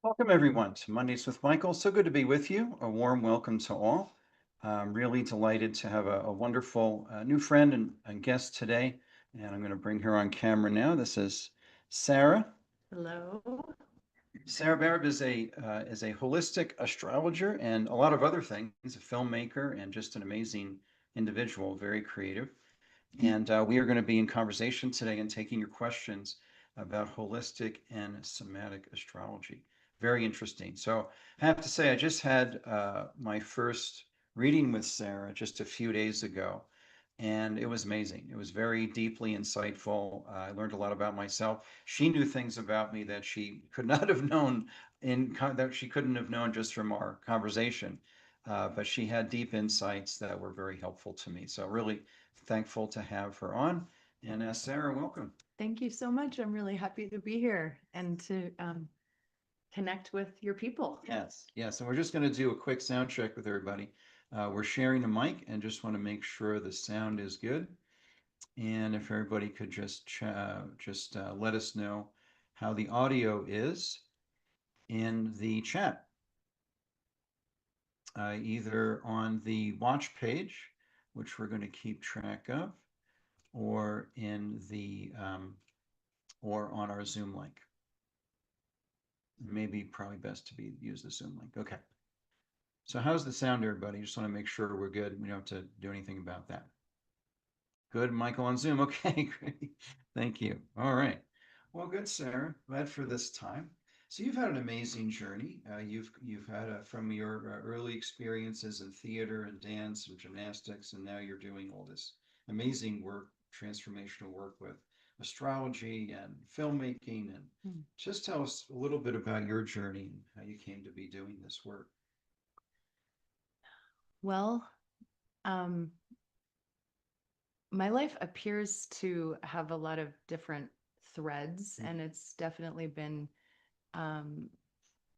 Welcome, everyone, to Mondays with Michael. So good to be with you. A warm welcome to all. I'm really delighted to have a wonderful new friend and guest today. And I'm going to bring her on camera now. This is Sarah. Hello. Sarah Barab is a holistic astrologer and a lot of other things, a filmmaker and just an amazing individual, very creative. And we are going to be in conversation today and taking your questions about holistic and somatic astrology. Very interesting. So I have to say, I just had my first reading with Sarah just a few days ago, and it was amazing. It was very deeply insightful. I learned a lot about myself. She knew things about me that she could not have known that she couldn't have known just from our conversation. But she had deep insights that were very helpful to me. So really thankful to have her on. And Sarah, welcome. Thank you so much. I'm really happy to be here and to connect with your people. Yes, yes. And we're just going to do a quick sound check with everybody. We're sharing a mic and just want to make sure the sound is good. And if everybody could just let us know how the audio is in the chat, either on the watch page, which we're going to keep track of, or in the or on our Zoom link. Maybe probably best to use the Zoom link. Okay. So how's the sound, everybody? Just want to make sure we're good. We don't have to do anything about that. Good, Michael on Zoom. Okay, great. Thank you. All right. Well, good, Sarah. Glad for this time. So you've had an amazing journey. You've had from your early experiences in theater and dance and gymnastics, and now you're doing all this amazing work, transformational work with astrology and filmmaking. And just tell us a little bit about your journey and how you came to be doing this work. Well, um, my life appears to have a lot of different threads, and it's definitely been, um,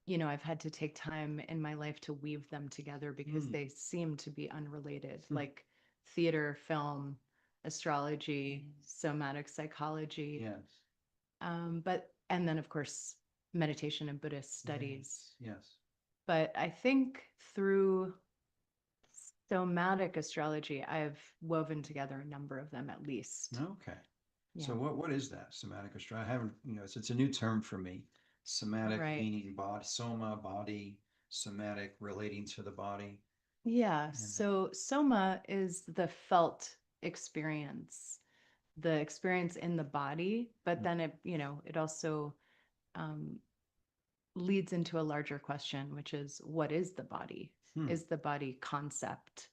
I've had to take time in my life to weave them together because they seem to be unrelated, like theater, film, astrology, somatic psychology. Yes. And then, of course, meditation and Buddhist studies. Yes. But I think through somatic astrology, I've woven together a number of them at least. Okay. Yeah. So what is that somatic astrology? I haven't, it's a new term for me. Somatic Right. meaning body, soma, body, somatic relating to the body. Yeah. And So soma is the felt experience, the experience in the body, but then it also um, leads into a larger question, which is what is the body? Is the body concept?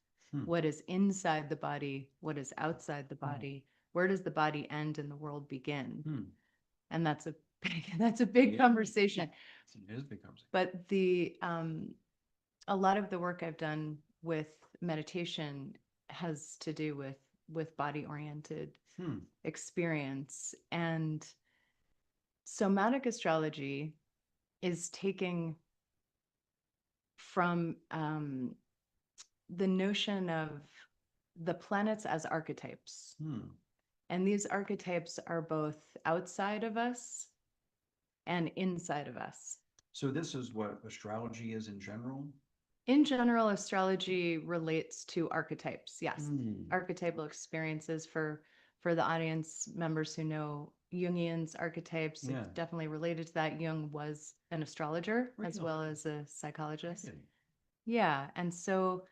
What is inside the body? What is outside the body? Where does the body end and the world begin? And that's a big conversation. It is a big conversation. But the a lot of the work I've done with meditation has to do with body oriented experience, and somatic astrology is taking from the notion of the planets as archetypes. And these archetypes are both outside of us and inside of us. So this is what astrology is in general? In general, astrology relates to archetypes. Yes. Archetypal experiences for the audience members who know Jungian's archetypes. Yeah. It's definitely related to that. Jung was an astrologer as well as a psychologist. Really? Yeah. And so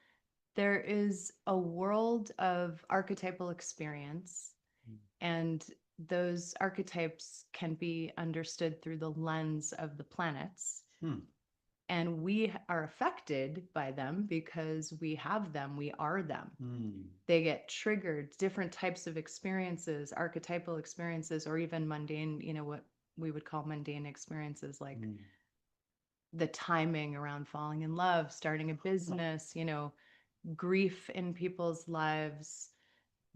there is a world of archetypal experience, and those archetypes can be understood through the lens of the planets. And we are affected by them because we have them, we are them. They get triggered, different types of experiences, archetypal experiences, or even mundane, what we would call mundane experiences, like the timing around falling in love, starting a business, grief in people's lives,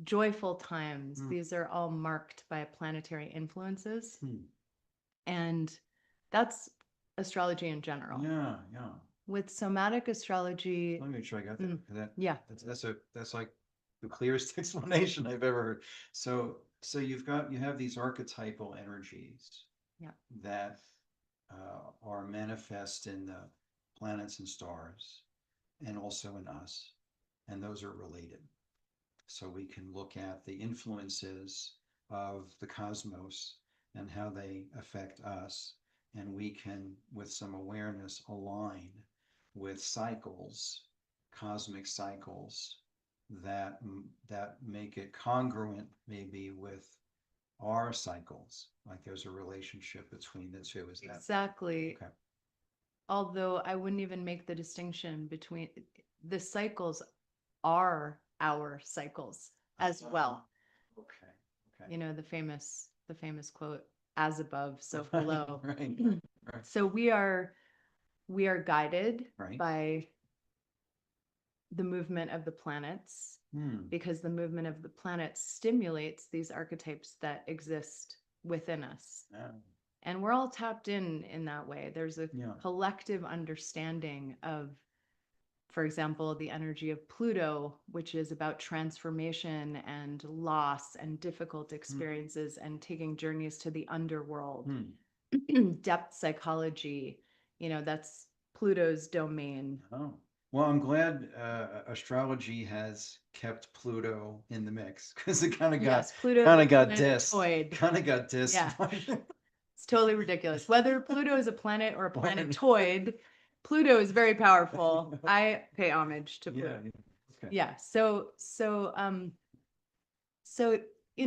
joyful times. These are all marked by planetary influences. And that's astrology in general. Yeah, yeah. With somatic astrology, Let me make sure I got that. Yeah. That's like the clearest explanation I've ever heard. So you have these archetypal energies. Yeah. That are manifest in the planets and stars, and also in us, and those are related. So we can look at the influences of the cosmos and how they affect us, and we can, with some awareness, align with cycles, cosmic cycles that that make it congruent maybe with our cycles. Like there's a relationship between the two. Is that Exactly. okay? Although I wouldn't even make the distinction between the cycles are our cycles as well. Okay. Okay. You know, the famous quote, as above, so below. Right. Right. So we are guided Right. by the movement of the planets, Hmm. because the movement of the planets stimulates these archetypes that exist within us. Yeah. And we're all tapped in that way. There's a Yeah. collective understanding of, for example, the energy of Pluto, which is about transformation and loss and difficult experiences and taking journeys to the underworld. Depth psychology, that's Pluto's domain. Oh. Well, I'm glad astrology has kept Pluto in the mix because it kind of Yes, got Pluto kind is of a got dissed. planetoid. Kind of got dissed. Yeah. It's totally ridiculous. Whether Pluto is a planet or a planetoid, Pluto is very powerful. I pay homage to Pluto. Yeah. Okay. Yeah.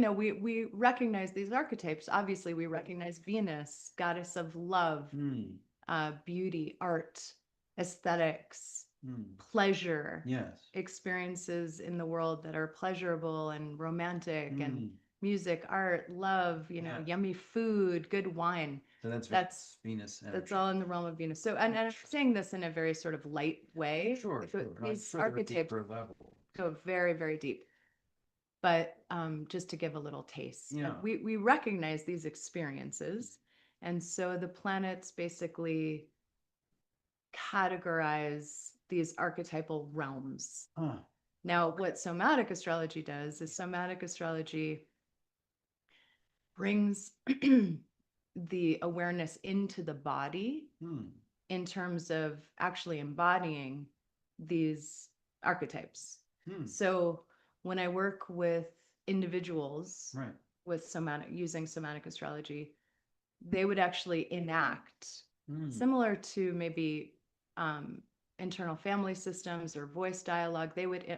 We recognize these archetypes. Obviously, we recognize Venus, goddess of love, beauty, art, aesthetics, pleasure, Yes. experiences in the world that are pleasurable and romantic, and music, art, love, Yeah. yummy food, good wine. So That's Venus that's energy. all in the realm of Venus. So, and I'm saying this in a very sort of light way. Sure. So Sure. these Further archetypes deeper level. go very, very deep. But just to give a little taste, Yeah. we recognize these experiences. And so the planets basically categorize these archetypal realms. Now, what somatic astrology does is somatic astrology brings the awareness into the body in terms of actually embodying these archetypes. So when I work with individuals Right. with using somatic astrology, they would actually enact, similar to maybe internal family systems or voice dialogue,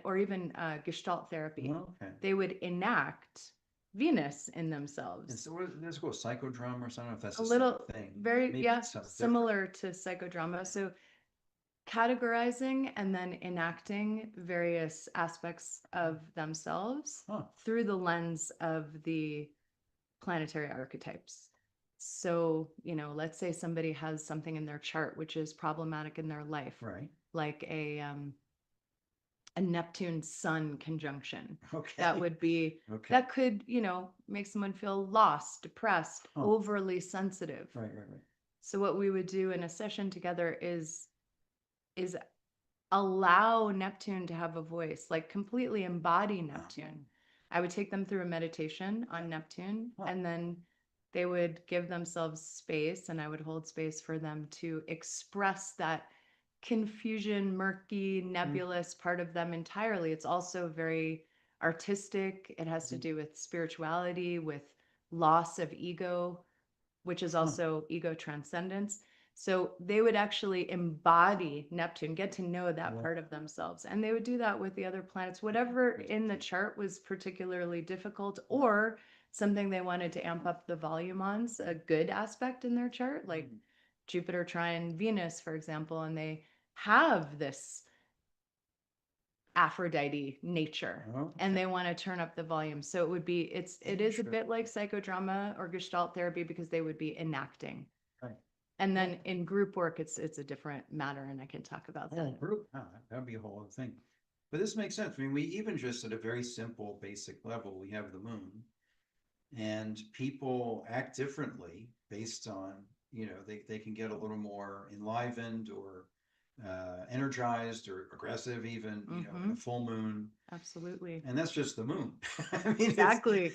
or even Gestalt therapy, Okay. they would enact Venus in themselves. And so let's go psychodrama or something. I don't know if that's A the little, same thing. very, Maybe yeah, it's something similar to psychodrama. So categorizing and then enacting various aspects of themselves through the lens of the planetary archetypes. So, let's say somebody has something in their chart which is problematic in their life, Right. like a Neptune Sun conjunction. Okay. That would be Okay. that could, make someone feel lost, depressed, overly sensitive. Right. So what we would do in a session together is allow Neptune to have a voice, like completely embody Neptune. I would take them through a meditation on Neptune, and then they would give themselves space, and I would hold space for them to express that confusion, murky, nebulous part of them entirely. It's also very artistic. It has to do with spirituality, with loss of ego, which is also ego transcendence. So they would actually embody Neptune, get to know that part of themselves. And they would do that with the other planets, whatever in the chart was particularly difficult or something they wanted to amp up the volume on, a good aspect in their chart, like Jupiter trine Venus, for example, and they have this Aphrodite nature, and they want to turn up the volume. So it is a bit like psychodrama or Gestalt therapy, because they would be enacting. Right. And then in group work, it's a different matter, and I can talk about that. Group. That'd be a whole other thing. But this makes sense. I mean, we even just at a very simple, basic level, we have the moon, and people act differently based on, they can get a little more enlivened or energized or aggressive, even, in a full moon. Absolutely. And that's just the moon. I mean, Exactly.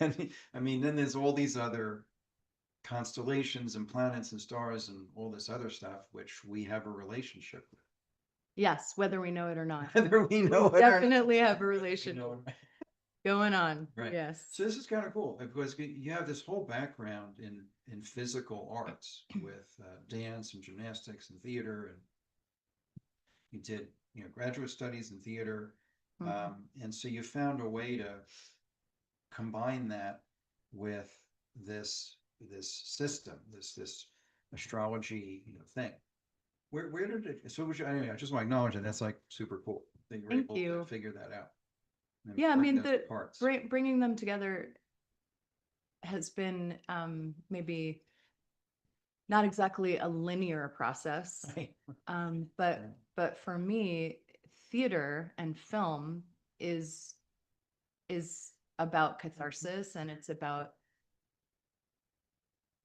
I mean, then there's all these other constellations and planets and stars and all this other stuff, which we have a relationship with. Yes, whether we know it or not. Whether we know We it or not. definitely have a You relationship know, going on. right. Yes. So this is kind of cool because you have this whole background in physical arts with dance and gymnastics and theater, and you did graduate studies in theater, and so you found a way to combine that with this system, this astrology thing. Where did it? So anyway, I just want to acknowledge that that's like super cool that you're Thank able you. to figure that out. And Yeah, I break mean, those parts. bringing them together has been maybe not exactly a linear process. Right. But Right. but for me, theater and film is about catharsis, and it's about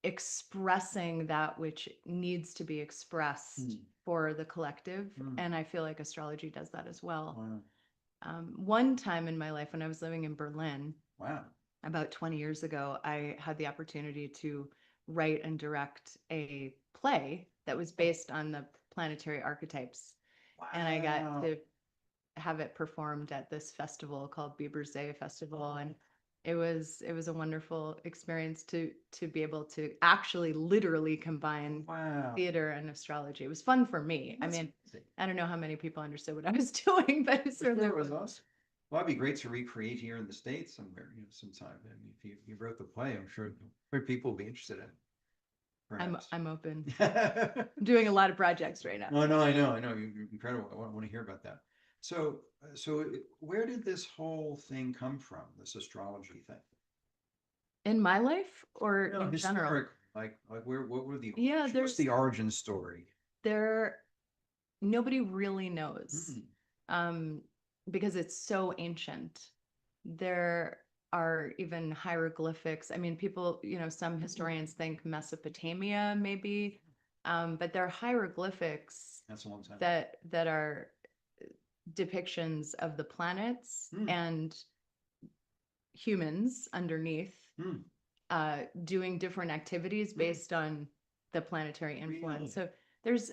expressing that which needs to be expressed for the collective. And I feel like astrology does that as well. Wow. One time in my life when I was living in Berlin, Wow. about 20 years ago, I had the opportunity to write and direct a play that was based on the planetary archetypes. Wow. And I got to have it performed at this festival called Bibersee Festival. And it was a wonderful experience to be able to actually literally combine Wow. theater and astrology. It was fun for me. That's I mean, amazing. I don't know how many people understood what I was doing, but it certainly Sure, it was awesome. Well, it'd be great to recreate here in the States somewhere, sometime. I mean, if you wrote the play, I'm sure people will be interested in it. Perhaps. I'm open. I'm doing a lot of projects right now. Oh, no, I know. You're incredible. I want to hear about that. So, where did this whole thing come from? This astrology thing? In my life or No, in general? historic. Like what were the Yeah, what's the origin story? Nobody really knows. Because it's so ancient. There are even hieroglyphics. I mean, people, some historians think Mesopotamia maybe, but there are hieroglyphics That's a long time. that are depictions of the planets and humans underneath doing different activities based on the planetary influence. Really? So there's,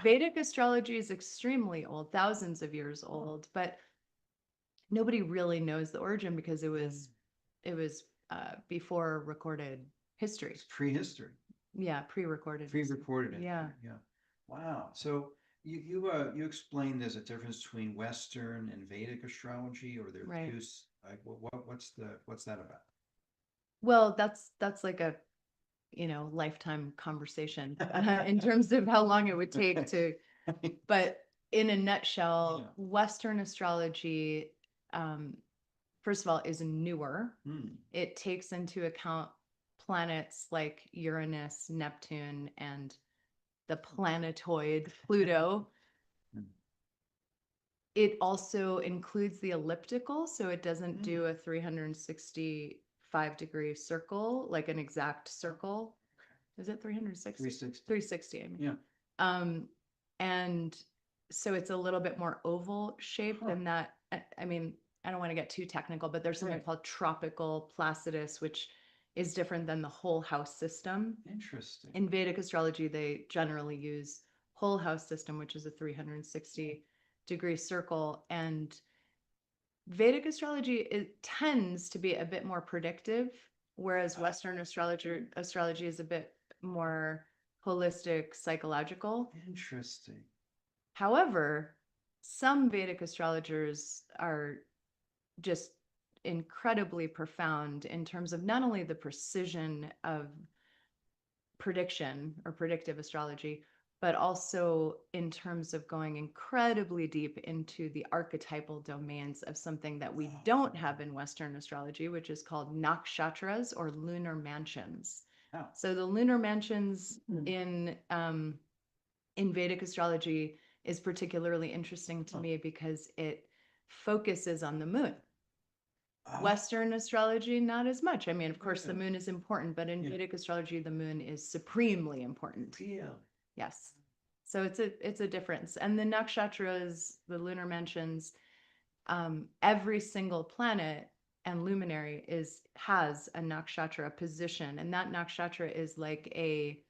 Vedic astrology is extremely old, thousands of years old, but nobody really knows the origin because it was before recorded history. It's prehistory. Yeah, pre-recorded. Pre-recorded. Yeah. Yeah. Wow. So you explained there's a difference between Western and Vedic astrology, or they're Right. two. Like what's that about? Well, that's like a lifetime conversation in terms of how long it would take to. But in a nutshell, Yeah. Western astrology, first of all, is newer. It takes into account planets like Uranus, Neptune, and the planetoid Pluto. It also includes the elliptical, so it doesn't do a 365-degree circle, like an exact circle. Is it 360? 360. 360, I mean. Yeah. And so it's a little bit more oval shaped than that. I mean, I don't want to get too technical, but there's something called tropical Placidus, which is different than the whole house system. Interesting. In Vedic astrology, they generally use whole house system, which is a 360-degree circle. And Vedic astrology, it tends to be a bit more predictive, whereas Western astrology is a bit more holistic, psychological. Interesting. However, some Vedic astrologers are just incredibly profound in terms of not only the precision of prediction or predictive astrology, but also in terms of going incredibly deep into the archetypal domains of something that we don't have in Western astrology, which is called nakshatras or lunar mansions. Oh. So the lunar mansions in Vedic astrology is particularly interesting to me because it focuses on the moon. Western astrology, not as much. I mean, of course, the moon is important, but in Vedic astrology, the moon is supremely important. Really? Yes. So it's a difference. And the nakshatras, the lunar mansions, every single planet and luminary has a nakshatra position, and that nakshatra is like a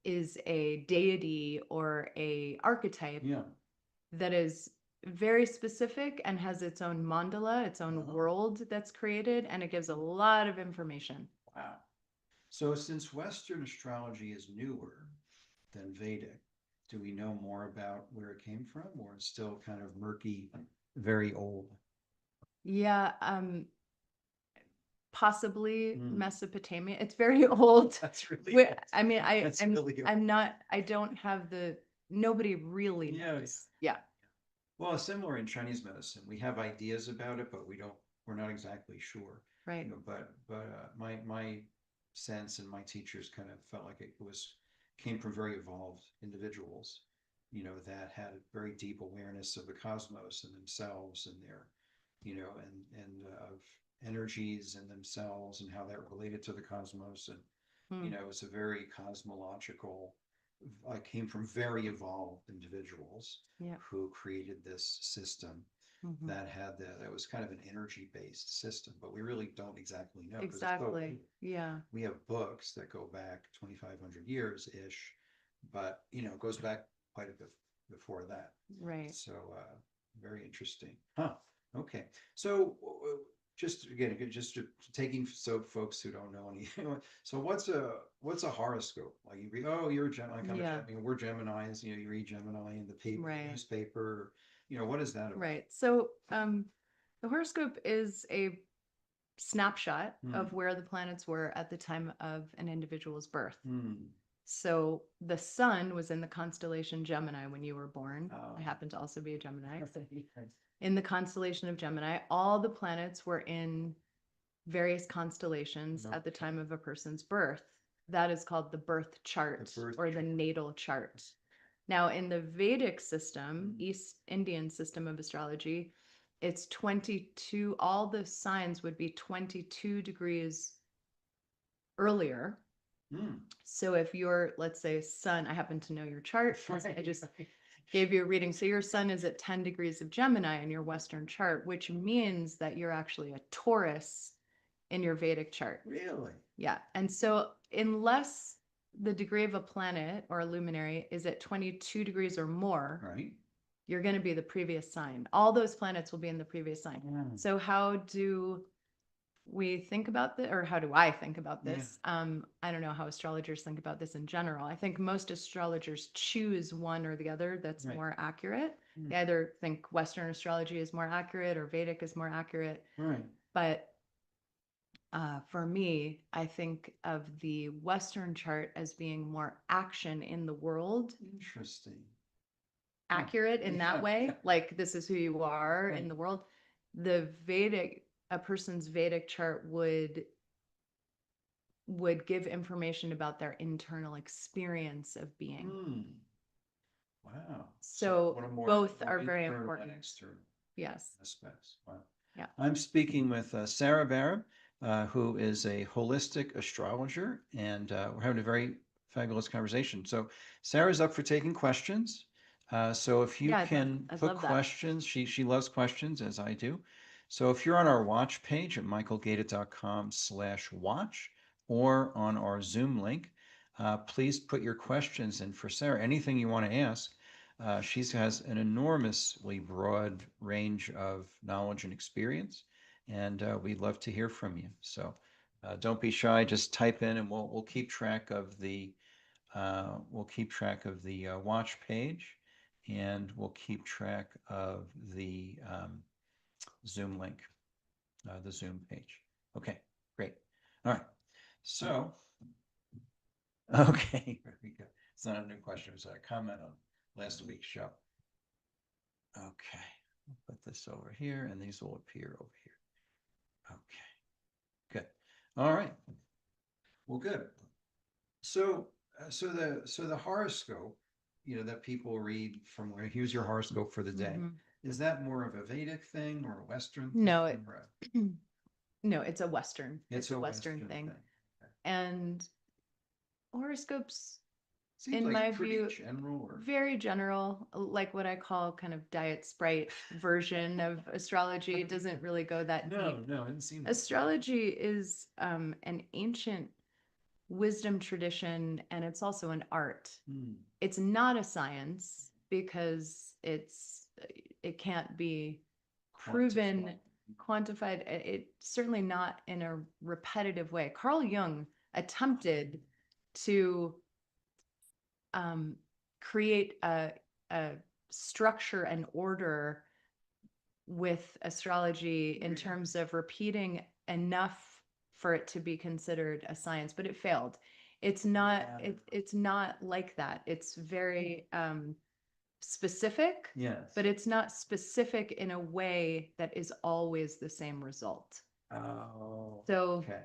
deity or a archetype Yeah. that is very specific and has its own mandala, its own world that's created, and it gives a lot of information. Wow. So since Western astrology is newer than Vedic, do we know more about where it came from, or it's still kind of murky, very old? Yeah, possibly Mesopotamia. It's very old. That's really old. I mean, That's I'm really old. I'm not. I don't have nobody really Yeah, knows. Yeah. Well, similar in Chinese medicine, we have ideas about it, but we're not exactly sure. Right. You know, but my sense and my teachers kind of felt like it came from very evolved individuals, you know, that had a very deep awareness of the cosmos and themselves and their, you know, and of energies and themselves and how that related to the cosmos. And, you know, it was a very cosmological, came from very evolved individuals Yeah. who created this system that was kind of an energy based system, but we really don't exactly know. Exactly. Yeah. We have books that go back 2,500 years ish, but you know, it goes back quite a bit before that. Right. So, very interesting. Huh. Okay. So, just again, just taking so folks who don't know anything. So, what's a horoscope? Like you read, oh, you're a Gemini. Like I'm a Yeah. Gemini. We're Geminis. You know, you read Gemini in the paper, Right. newspaper. You know, what is that about? Right. So, the horoscope is a snapshot of where the planets were at the time of an individual's birth. So the sun was in the constellation Gemini when you were born. I happen to also be a Gemini. In the constellation of Gemini, all the planets were in various constellations at the time of a person's birth. That is called the birth chart or the natal chart. Now, in the Vedic system, East Indian system of astrology, it's 22, all the signs would be 22 degrees earlier. So if you're, let's say, sun, I happen to know your chart. I just gave you a reading. So your sun is at 10 degrees of Gemini in your Western chart, which means that you're actually a Taurus in your Vedic chart. Really? Yeah. And so unless the degree of a planet or a luminary is at 22 degrees or more, right, you're going to be the previous sign. All those planets will be in the previous sign. So how do we think about this, or how do I think about this? I don't know how astrologers think about this in general. I think most astrologers choose one or the other that's more accurate. They either think Western astrology is more accurate or Vedic is more accurate. Right. But for me, I think of the Western chart as being more action in the world. Interesting. Accurate in that way, like this is who you are in the world. The Vedic, a person's Vedic chart would give information about their internal experience of being. Wow. So both are very important. Yes. Aspects. Wow. Yeah. I'm speaking with Sarah Barab, who is a holistic astrologer, and we're having a very fabulous conversation. So Sarah's up for taking questions. So if you can put questions, she loves questions, as I do. So if you're on our watch page at michaelgaeta.com/watch or on our Zoom link, please put your questions in for Sarah. Anything you want to ask. She has an enormously broad range of knowledge and experience, and we'd love to hear from you. So don't be shy. Just type in, and we'll keep track of the watch page, and we'll keep track of the Zoom link, the Zoom page. Okay, great. All right. So, okay, there we go. It's not a new question. It was a comment on last week's show. Okay, I'll put this over here, and these will appear over here. Okay, good. All right. Well, good. So the horoscope, you know, that people read from where, here's your horoscope for the day. Is that more of a Vedic thing or a Western thing? No, no, it's a Western. It's a Western thing. Okay. And horoscopes Seems in like my pretty view, general or very general, like what I call kind of Diet Sprite version of astrology. It doesn't really go that deep. no, it didn't seem. Astrology is an ancient wisdom tradition, and it's also an art. Hmm. It's not a science because it can't be proven, quantified. It certainly not in a repetitive way. Carl Jung attempted to create a structure and order with astrology in terms of repeating enough for it to be considered a science, but it failed. It's not it's not like that. It's very specific, Yes. but it's not specific in a way that is always the same result. Oh. So Okay.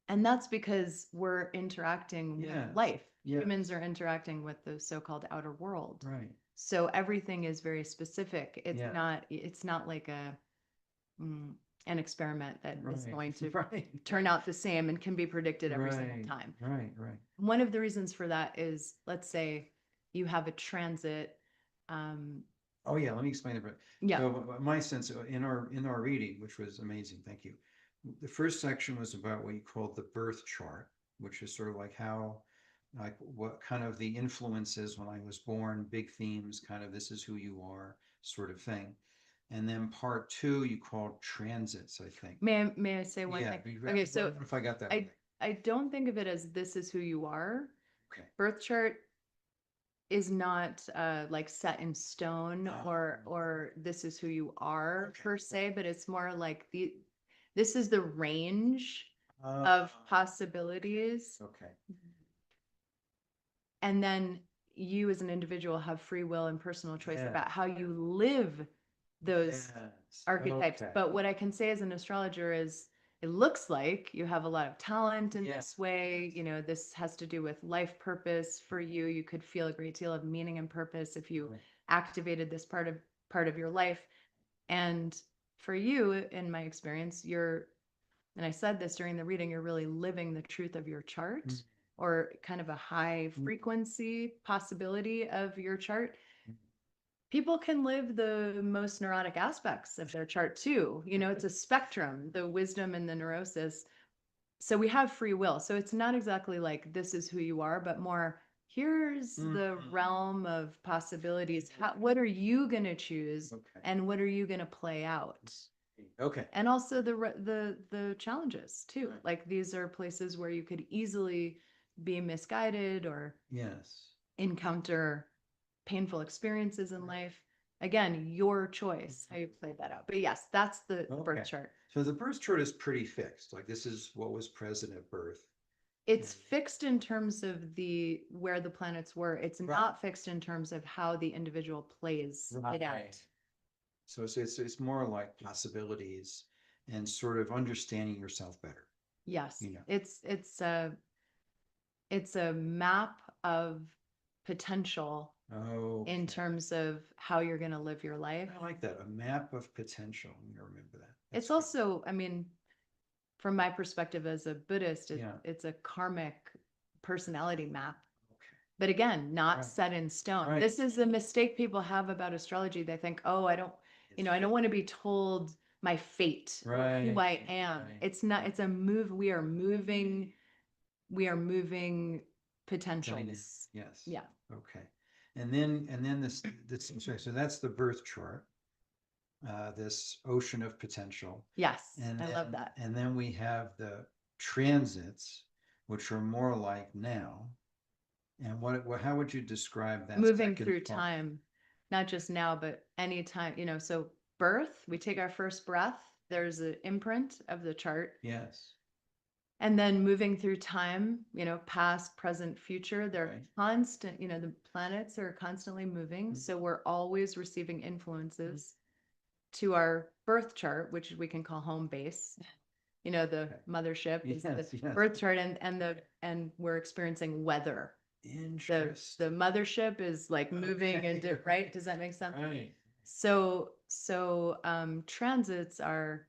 and that's because we're interacting Yes, with life. yes. Humans are interacting with the so-called outer world. Right. So everything is very specific. Yeah. It's not like an experiment that is Right. going to Right. turn out the same and can be predicted every single Right. time. Right. Right. One of the reasons for that is, let's say you have a transit. Oh yeah, let me explain it. Yeah. So my sense in our reading, which was amazing, thank you. The first section was about what you called the birth chart, which is sort of like how, like what kind of the influences when I was born, big themes, kind of this is who you are, sort of thing. And then part two, you called transits, I think. May I say one Yeah. thing? Okay, so I don't know if I got that right. I don't think of it as this is who you are. Okay. Birth chart is not like set in stone or this is who you are Okay. per se, but it's more like this is the range Uh, of possibilities. okay. And then you as an individual have free will and personal choice Yeah. about how you live those Yes. archetypes. Okay. But what I can say as an astrologer is it looks like you have a lot of talent in Yeah. this way. You know, this has to do with life purpose for you. You could feel a great deal of meaning and purpose if you Right. activated this part of your life. And for you, in my experience, and I said this during the reading, you're really living the truth of your chart. Mm. Or kind of a high frequency possibility of your chart. People can live the most neurotic aspects of their chart too. You know, it's a spectrum, the wisdom and the neurosis. So we have free will. So it's not exactly like this is who you are, but more here's the realm of possibilities. What are you going to choose? Okay. And what are you going to play out? Okay. And also the challenges too. Right. Like these are places where you could easily be misguided or Yes. encounter painful experiences in life. Again, your choice how you play that out. But yes, that's the birth Okay. chart. So the birth chart is pretty fixed. Like this is what was present at birth. It's fixed in terms of where the planets were. It's Right. not fixed in terms of how the individual plays it out. So it's more like possibilities and sort of understanding yourself better. Yes. You know. It's a map of potential Oh. in terms of how you're going to live your life. I like that. A map of potential. I'm gonna remember that. That's It's good. also, I mean, from my perspective as a Buddhist, Yeah. it's a karmic personality map. Okay. But again, not Right. set in stone. Right. This is the mistake people have about astrology. They think, oh, I don't want to be told my fate or who Right. I am. Right. It's not, it's a move. We are moving potentials. Yes. Yeah. Okay. And then this so that's the birth chart. This ocean of potential. Yes. And I then, love that. And then we have the transits, which are more like now. And how would you describe that? Moving second through part? time, not just now, but anytime, so birth, we take our first breath, there's an imprint of the chart. Yes. And then moving through time, past, present, future, they're Right. constant, the planets are constantly moving. So we're always receiving influences to our birth chart, which we can call home base. The Okay. mothership is Yes, the yes. birth chart and we're experiencing weather. The Interesting. mothership is like moving into, right? Does that make sense? Right. So transits are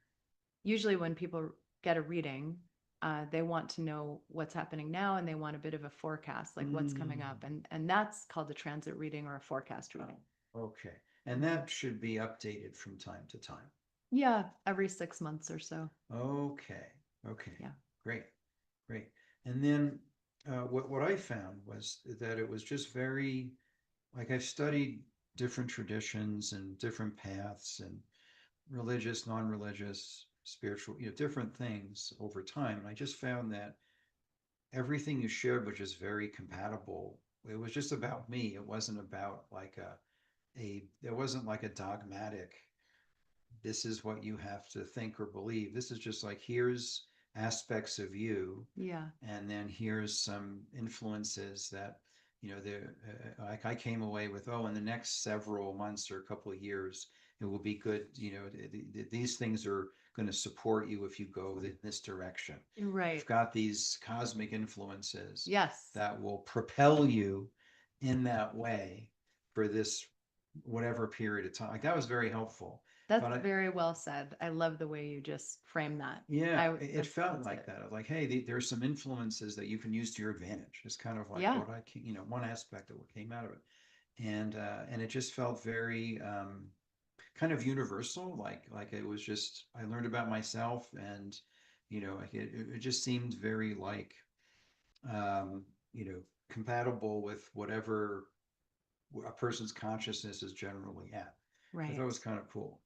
usually when people get a reading, they want to know what's happening now, and they want a bit of a forecast, like what's coming up. And that's called a transit reading or a forecast reading. Okay. And that should be updated from time to time. Yeah, every 6 months or so. Okay. Okay. Yeah. Great. Great. And then what I found was that it was just very, like I've studied different traditions and different paths and religious, non-religious, spiritual, different things over time. And I just found that everything you shared was just very compatible. It was just about me. It wasn't about like it wasn't like a dogmatic, this is what you have to think or believe. This is just like, here's aspects of you. Yeah. And then here's some influences that, like I came away with, oh, in the next several months or a couple of years, it will be good. These things are going to support you if you go in this direction. Right. You've got these cosmic influences Yes. that will propel you in that way for this whatever period of time. Like that was very helpful. That's But very well said. I love the way you just frame that. yeah, it felt that's like that. Like, hey, there's some influences that you can use to your advantage. It's kind of like Yeah. what one aspect of what came out of it, and it just felt very kind of universal. Like it was just I learned about myself, and like it just seemed very like um, compatible with whatever a person's consciousness is generally at. I Right. thought it was kind of cool.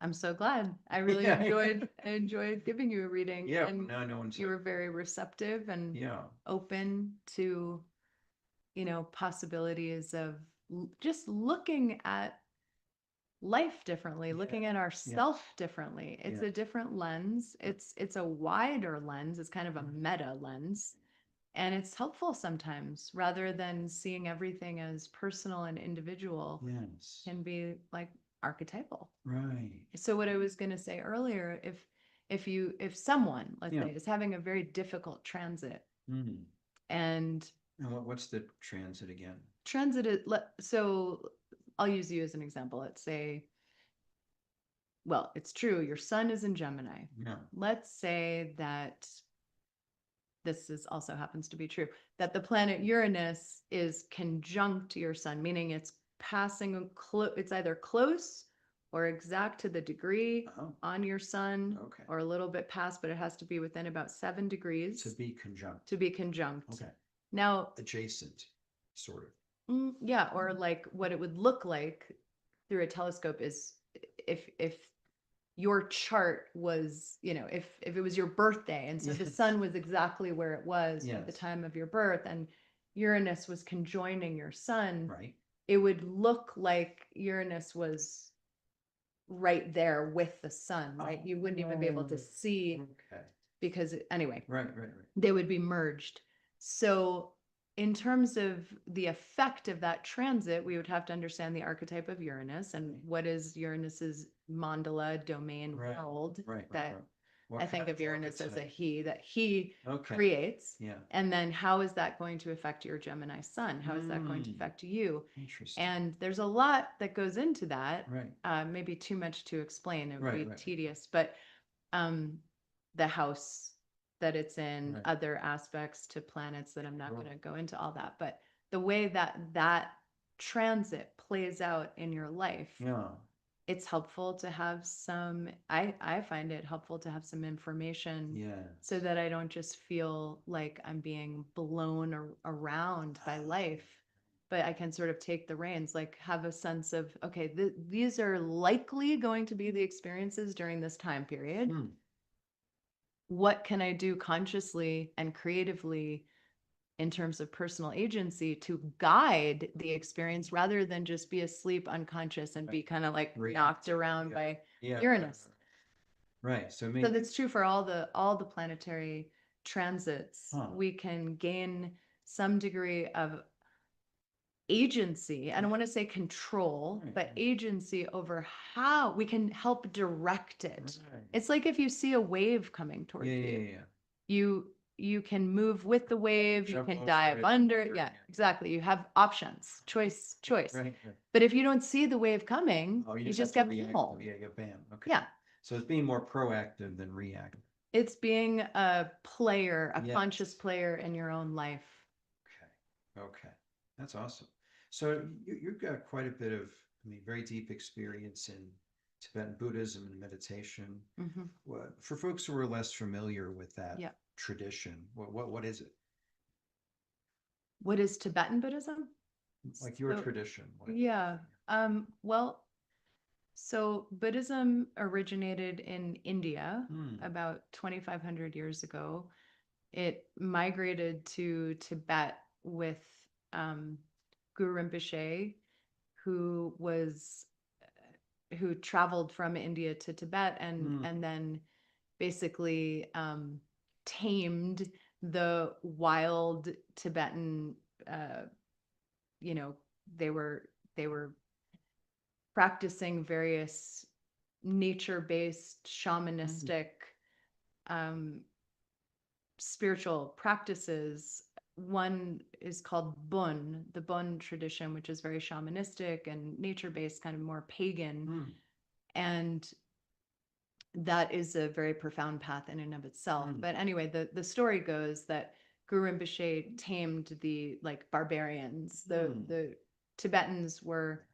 I'm so glad. I really Yeah. enjoyed giving you a reading. Yeah, And no one's you were very receptive and yeah. open to, possibilities of just looking at life differently, looking at ourself differently. It's Yeah. a different lens. It's a wider lens. It's kind of a meta lens. And it's helpful sometimes rather than seeing everything as personal and individual Yes. can be like archetypal. Right. So what I was going to say earlier, if someone, let's Yeah. say, is having a very difficult transit Mm. and What's the transit again? transit is, so I'll use you as an example. Let's say, well, it's true, your sun is in Gemini. Yeah. Let's say that this is also happens to be true, that the planet Uranus is conjunct your sun, meaning it's passing it's either close or exact to the degree on your sun, Okay. or a little bit past, but it has to be within about 7 degrees To be conjunct. to be conjunct. Okay. Now, Adjacent, sort of. yeah, or like what it would look like through a telescope is if your chart was, if it was your birthday, and so the sun was exactly where it was at the time of your birth, and Uranus was conjoining your sun, right? It would look like Uranus was right there with the sun, right? You wouldn't even be able to see because anyway, right. They would be merged. So in terms of the effect of that transit, we would have to understand the archetype of Uranus and what is Uranus's mandala domain world that I think of Uranus as a he, that he creates. Yeah. And then how is that going to affect your Gemini sun? How is that going to affect you? Interesting. And there's a lot that goes into that. Right. Maybe too much to explain. It would Right, be tedious, but the house that it's in, other aspects to planets that I'm not going to go into all that. But the way that that transit plays out in your life, it's helpful to have some, I find it helpful to have some information so that I don't just feel like I'm being blown around by life, but I can sort of take the reins, like have a sense of, okay, these are likely going to be the experiences during this time period. What can I do consciously and creatively in terms of personal agency to guide the experience rather than just be asleep, unconscious, and be kind of like knocked around by Uranus. Right. So that's true for all the planetary transits. We can gain some degree of agency. I don't want to say control, but agency over how we can help direct it. It's like if you see a wave coming towards you can move with the wave, you can dive under it. Yeah, exactly. You have options, choice. Right. But if you don't see the wave coming, you just get pulled. Yeah, bam. Okay. Yeah. So it's being more proactive than reactive. It's being a player, a Yes. conscious player in your own life. Okay. Okay. That's awesome. So you've got quite a bit of, I mean, very deep experience in Tibetan Buddhism and meditation. Hmm. For folks who are less familiar with that Yeah. tradition, what is it? What is Tibetan Buddhism? Like your So, tradition? yeah. Well, so Buddhism originated in India Hmm. about 2,500 years ago. It migrated to Tibet with um, Guru Rinpoche, who was who traveled from India to Tibet Hmm. and then basically tamed the wild Tibetan. Uh, you know, they were practicing various nature-based Hmm. shamanistic um, spiritual practices. One is called Bun, the Bun tradition, which is very shamanistic and nature-based, kind of more pagan. Hmm. And that is a very profound path in and of itself. Hmm. But anyway, the story goes that Guru Rinpoche tamed the like barbarians. Hmm. The Tibetans were,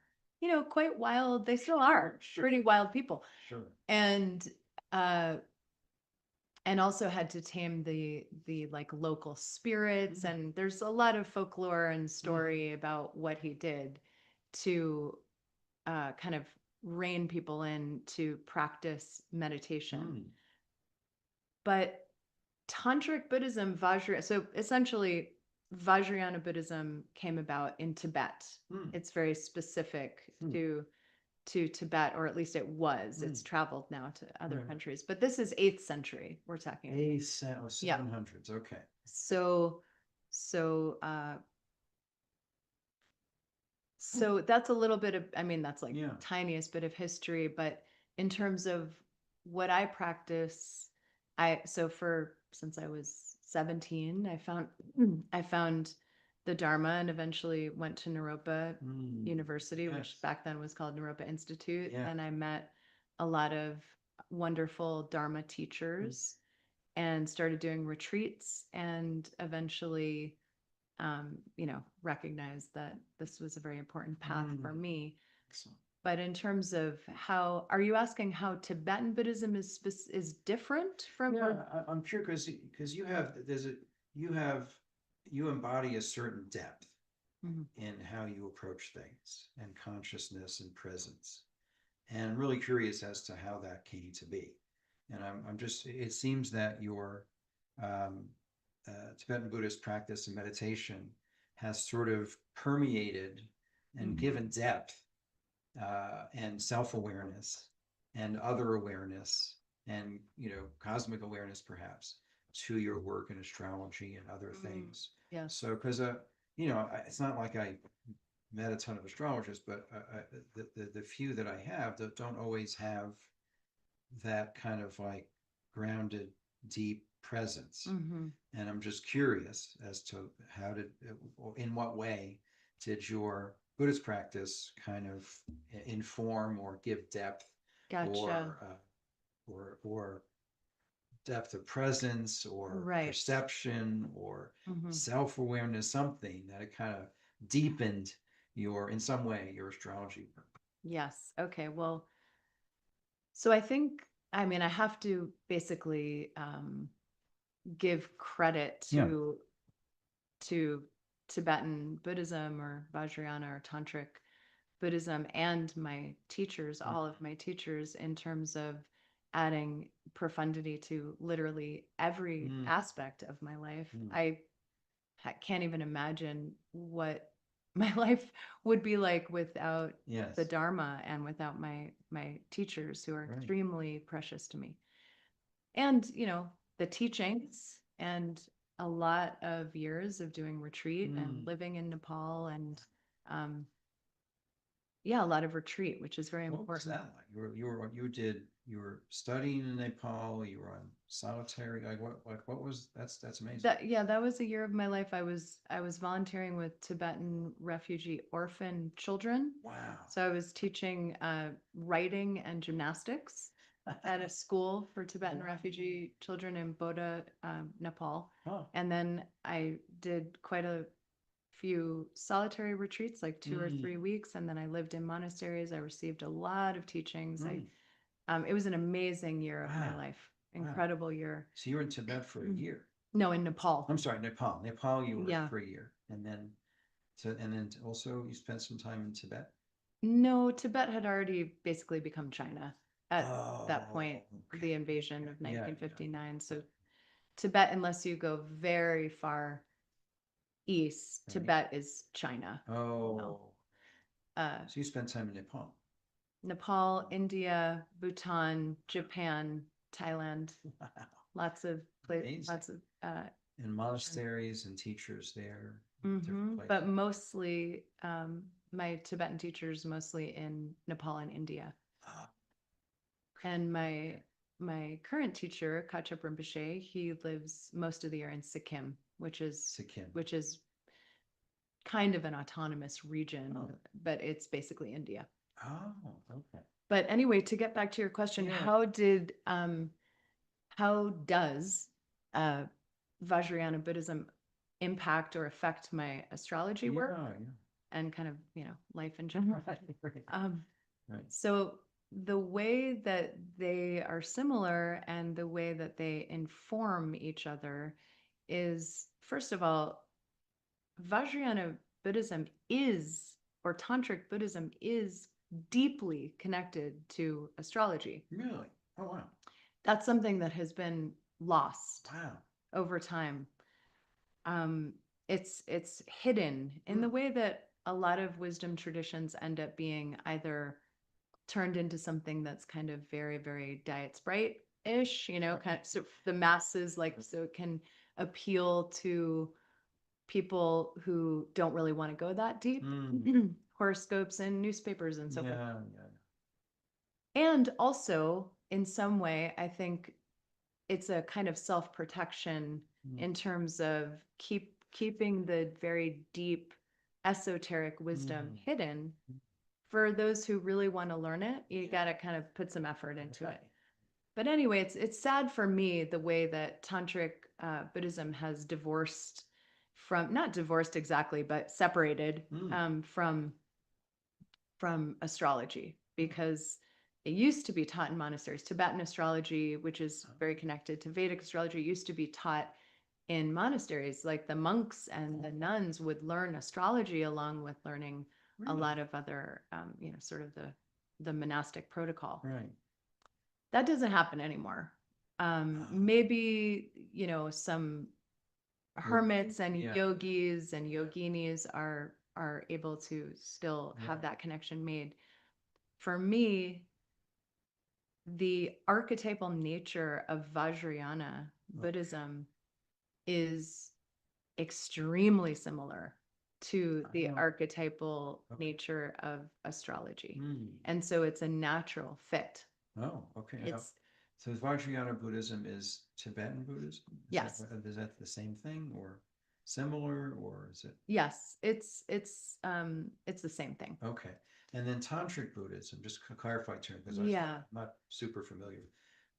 quite wild. They still are Sure. pretty wild people. Sure. And uh and also had to tame the like local spirits, Hmm. and there's a lot of folklore and Hmm. story about what he did to kind of rein people in to practice meditation. Hmm. But tantric Buddhism, Vajra, so essentially Vajrayana Buddhism came about in Tibet. Hmm. It's very specific Hmm. to Tibet, or at least it was. Hmm. It's traveled now to other Right. countries, but this is 8th century we're talking about. A Yeah. 700s. Okay. So so uh so that's a little bit of, I mean, that's like Yeah. tiniest bit of history, but in terms of what I practice, since I was 17, I found the Dharma and eventually went to Naropa Hmm. University, Yes. which back then was called Naropa Institute, Yeah. and I met a lot of wonderful Dharma teachers and started doing retreats, and eventually recognized that this was a very important path for Hmm. me. Excellent. But in terms of how, are you asking how Tibetan Buddhism is different from? Yeah, I'm curious because you have you embody a certain depth Mhm. in how you approach things and consciousness and presence. And I'm really curious as to how that came to be. And I'm just, it seems that your um, Tibetan Buddhist practice and meditation has sort of permeated and Mhm. given depth and self-awareness and other awareness and cosmic awareness perhaps to your work in astrology and other things. Yes. So because it's not like I met a ton of astrologers, but the few that I have that don't always have that kind of like grounded, deep presence. Hmm. And I'm just curious as to in what way did your Buddhist practice kind of inform or give depth Gotcha. or or depth of presence or Right. perception or Hmm. self-awareness, something that it kind of deepened in some way, your astrology work. Yes. Okay. Well, so I mean, I have to basically give credit Yeah. to Tibetan Buddhism or Vajrayana or Tantric Buddhism and my teachers, all of my teachers, in terms of adding profundity to literally every Mm, aspect of my life. mm, I can't even imagine what my life would be like without the yes. Dharma and without my teachers, who are Right. extremely precious to me. And, the teachings and a lot of years of doing retreat and Mm. living in Nepal, and um, yeah, a lot of retreat, which is very What was important. that like? You were studying in Nepal, you were on solitary, what was that's amazing. That was a year of my life. I was volunteering with Tibetan refugee orphan children. Wow. So I was teaching writing and gymnastics. at a school for Tibetan Wow. refugee children in Bodh, Nepal. Oh, And then I did quite a few solitary retreats, like 2 or 3 weeks. And then I lived in monasteries. I received a lot of teachings. It was an amazing year of my Wow. life. Wow. Incredible year. So you were in Tibet for a year. No, in Nepal. I'm sorry, Nepal. Nepal, you were Yeah. for a year, and then also you spent some time in Tibet. No, Tibet had already basically become China at that Oh, point, okay. the invasion of Yeah, yeah. 1959. So Tibet, unless you go very far east, Right. Tibet is China. Oh, Uh, so you spent time in Nepal. Nepal, India, Bhutan, Japan, Thailand, Wow. lots Amazing. of And monasteries and teachers there, different but places. mostly my Tibetan teachers mostly in Nepal and India. Ah, And my current teacher, Kachap Rinpoche, he lives most of the year in Sikkim, Sikkim. which is kind of an autonomous region, Oh. but it's basically India. Oh, okay. But anyway, to get back to your question, Yeah. how does Vajrayana Buddhism impact or affect my astrology work Yeah. and kind of, life in general? Right. Right. So the way that they are similar and the way that they inform each other is, first of all, Vajrayana Buddhism or Tantric Buddhism is deeply connected to astrology. Really? Oh, wow. That's something that has been lost Wow. over time. It's hidden in the way that a lot of wisdom traditions end up being either turned into something that's kind of very, very Diet Sprite-ish, kind of, so the masses, so it can appeal to people who don't really want to go that deep. Horoscopes and newspapers and so forth. And also, in some way, I think it's a kind of self-protection in terms of keeping the very deep esoteric wisdom hidden. For those who really want to learn it, you got to kind of put some effort into it. But anyway, it's sad for me the way that Tantric Buddhism has not divorced exactly, but separated from astrology, because it used to be taught in monasteries. Tibetan astrology, which is very connected to Vedic astrology, used to be taught in monasteries. Like the monks and the nuns would learn astrology along with learning a lot of other, sort of the monastic protocol. Right. That doesn't happen anymore. Maybe, some hermits and yogis and yoginis are able to still have that connection made. For me, the archetypal nature of Vajrayana Buddhism is extremely similar to the archetypal nature of astrology. And so it's a natural fit. Oh, okay. So Vajrayana Buddhism is Tibetan Buddhism? Yes. Is that the same thing or similar, or is it? Yes, it's the same thing. Okay. And then Tantric Buddhism, just to clarify term, because I'm not super familiar.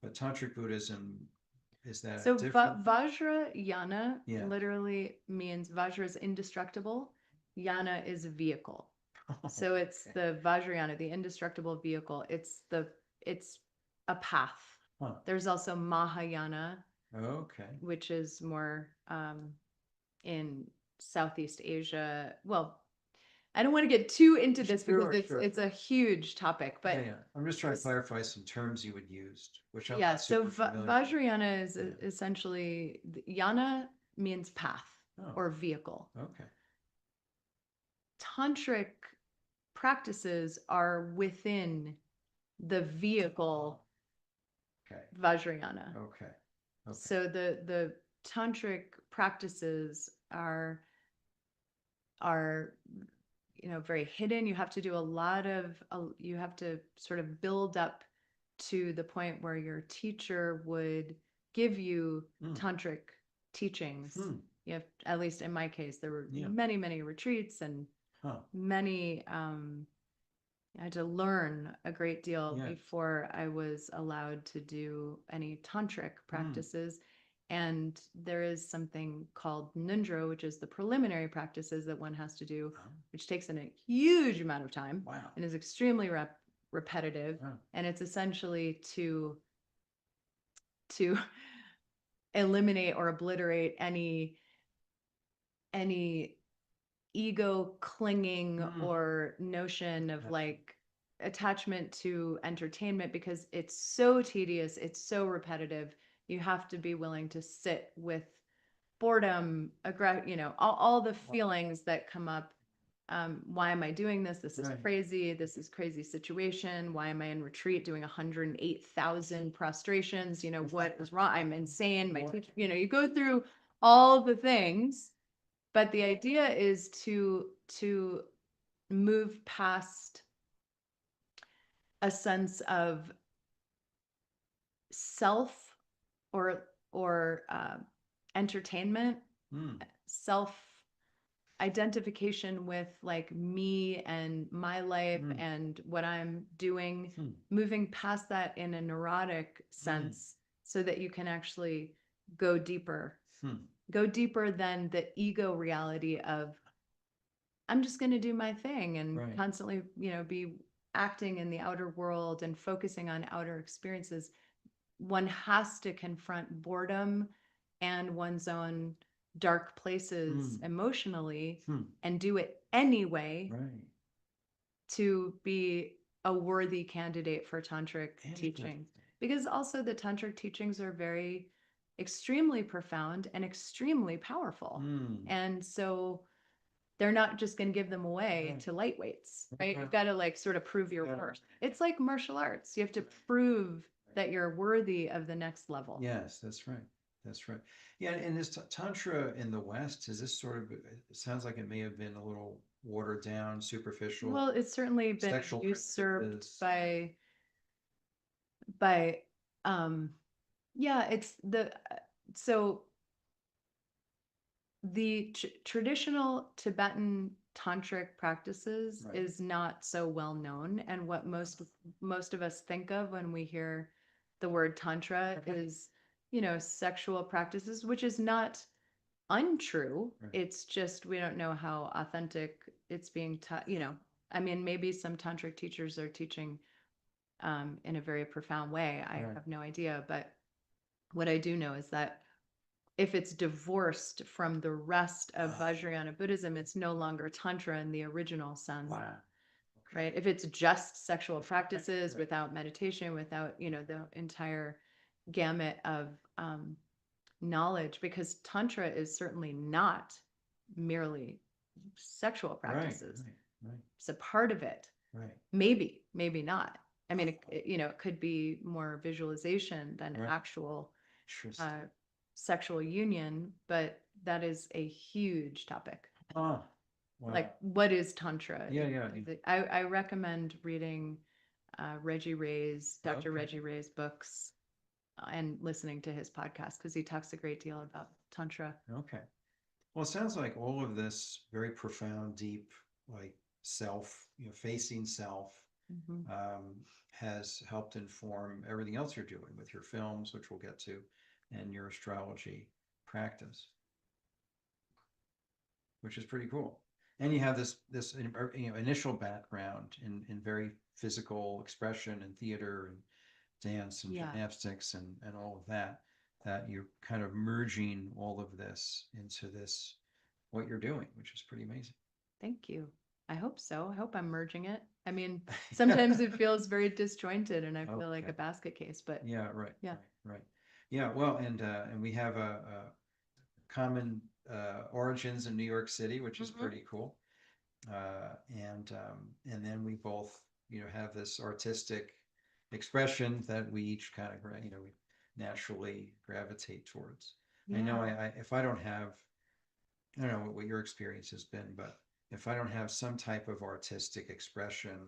But Tantric Buddhism, is that So different? Vajrayana literally means Vajra is indestructible, Yana is a vehicle. So it's the Vajrayana, the indestructible vehicle. It's a path. There's also Mahayana, which is more in Southeast Asia. Well, I don't want to get too into this because it's a huge topic, but I'm just trying to clarify some terms you would use, which I'm yeah. not So super familiar with. Vajrayana is essentially, Yana means path or vehicle. Okay. Tantric practices are within the vehicle Vajrayana. Okay. So the tantric practices are very hidden. You have to do you have to sort of build up to the point where your teacher would give you tantric teachings. You have, at least in my case, there were many retreats and many I had to learn a great deal Yeah. before I was allowed to do any tantric practices. And there is something called Nundro, which is the preliminary practices that one has to do, Oh, which takes in a huge amount of time wow. and is extremely repetitive. Wow. And it's essentially to eliminate or obliterate any ego clinging or notion of like attachment to entertainment, because it's so tedious, it's so repetitive. You have to be willing to sit with boredom, all the feelings that come up. Why am I doing this? This is Right. crazy. This is crazy situation. Why am I in retreat doing 108,000 prostrations? What is wrong? I'm insane. My teacher, you go through all the things, but the idea is to move past a sense of self or entertainment, self identification with like me and my life and what I'm doing, moving past that in a neurotic sense so that you can actually go deeper. Go deeper than the ego reality of I'm just going to do my thing and constantly, be acting in the outer world and focusing on outer experiences. One has to confront boredom and one's own dark places emotionally and do it anyway to be a worthy candidate for tantric teaching. Because also the tantric teachings are very extremely profound and extremely powerful. And so they're not just going to give them away to lightweights, right? You've got to like sort of prove your worth. It's like martial arts. You have to prove that you're worthy of the next level. Yes, that's right. That's right. Yeah, and this tantra in the West, is this sort of, it sounds like it may have been a little watered down, superficial. Well, it's certainly been Sexual usurped practices. by yeah, it's so the traditional Tibetan tantric practices is not so well known, and what most of us think of when we hear the word tantra is, sexual practices, which is not untrue. It's just we don't know how authentic it's being taught. I mean, maybe some tantric teachers are teaching in a very profound way. I have no idea, but what I do know is that if it's divorced from the rest of Vajrayana Buddhism, it's no longer tantra in the original sense. Wow. Right? If it's just sexual practices without meditation, without, the entire gamut of knowledge, because tantra is certainly not merely sexual practices. It's a part of it. Maybe not. I mean, it could be more visualization than actual sexual union, but that is a huge topic. Wow. Like, what is tantra? Yeah. I recommend reading Dr. Reggie Ray's books and listening to his podcast, because he talks a great deal about tantra. Okay. Well, it sounds like all of this very profound, deep, like self, facing self, has helped inform everything else you're doing with your films, which we'll get to, and your astrology practice, which is pretty cool. And you have this initial background in very physical expression and theater and dance and gymnastics and all of that you're kind of merging all of this into this, what you're doing, which is pretty amazing. Thank you. I hope so. I hope I'm merging it. I mean, sometimes it feels very disjointed and I feel like a basket case, but yeah, right. Yeah, well, and we have a common origins in New York City, which is pretty cool. And then we both, have this artistic expression that we each kind of, we naturally gravitate towards. I know if I don't have, I don't know what your experience has been, but if I don't have some type of artistic expression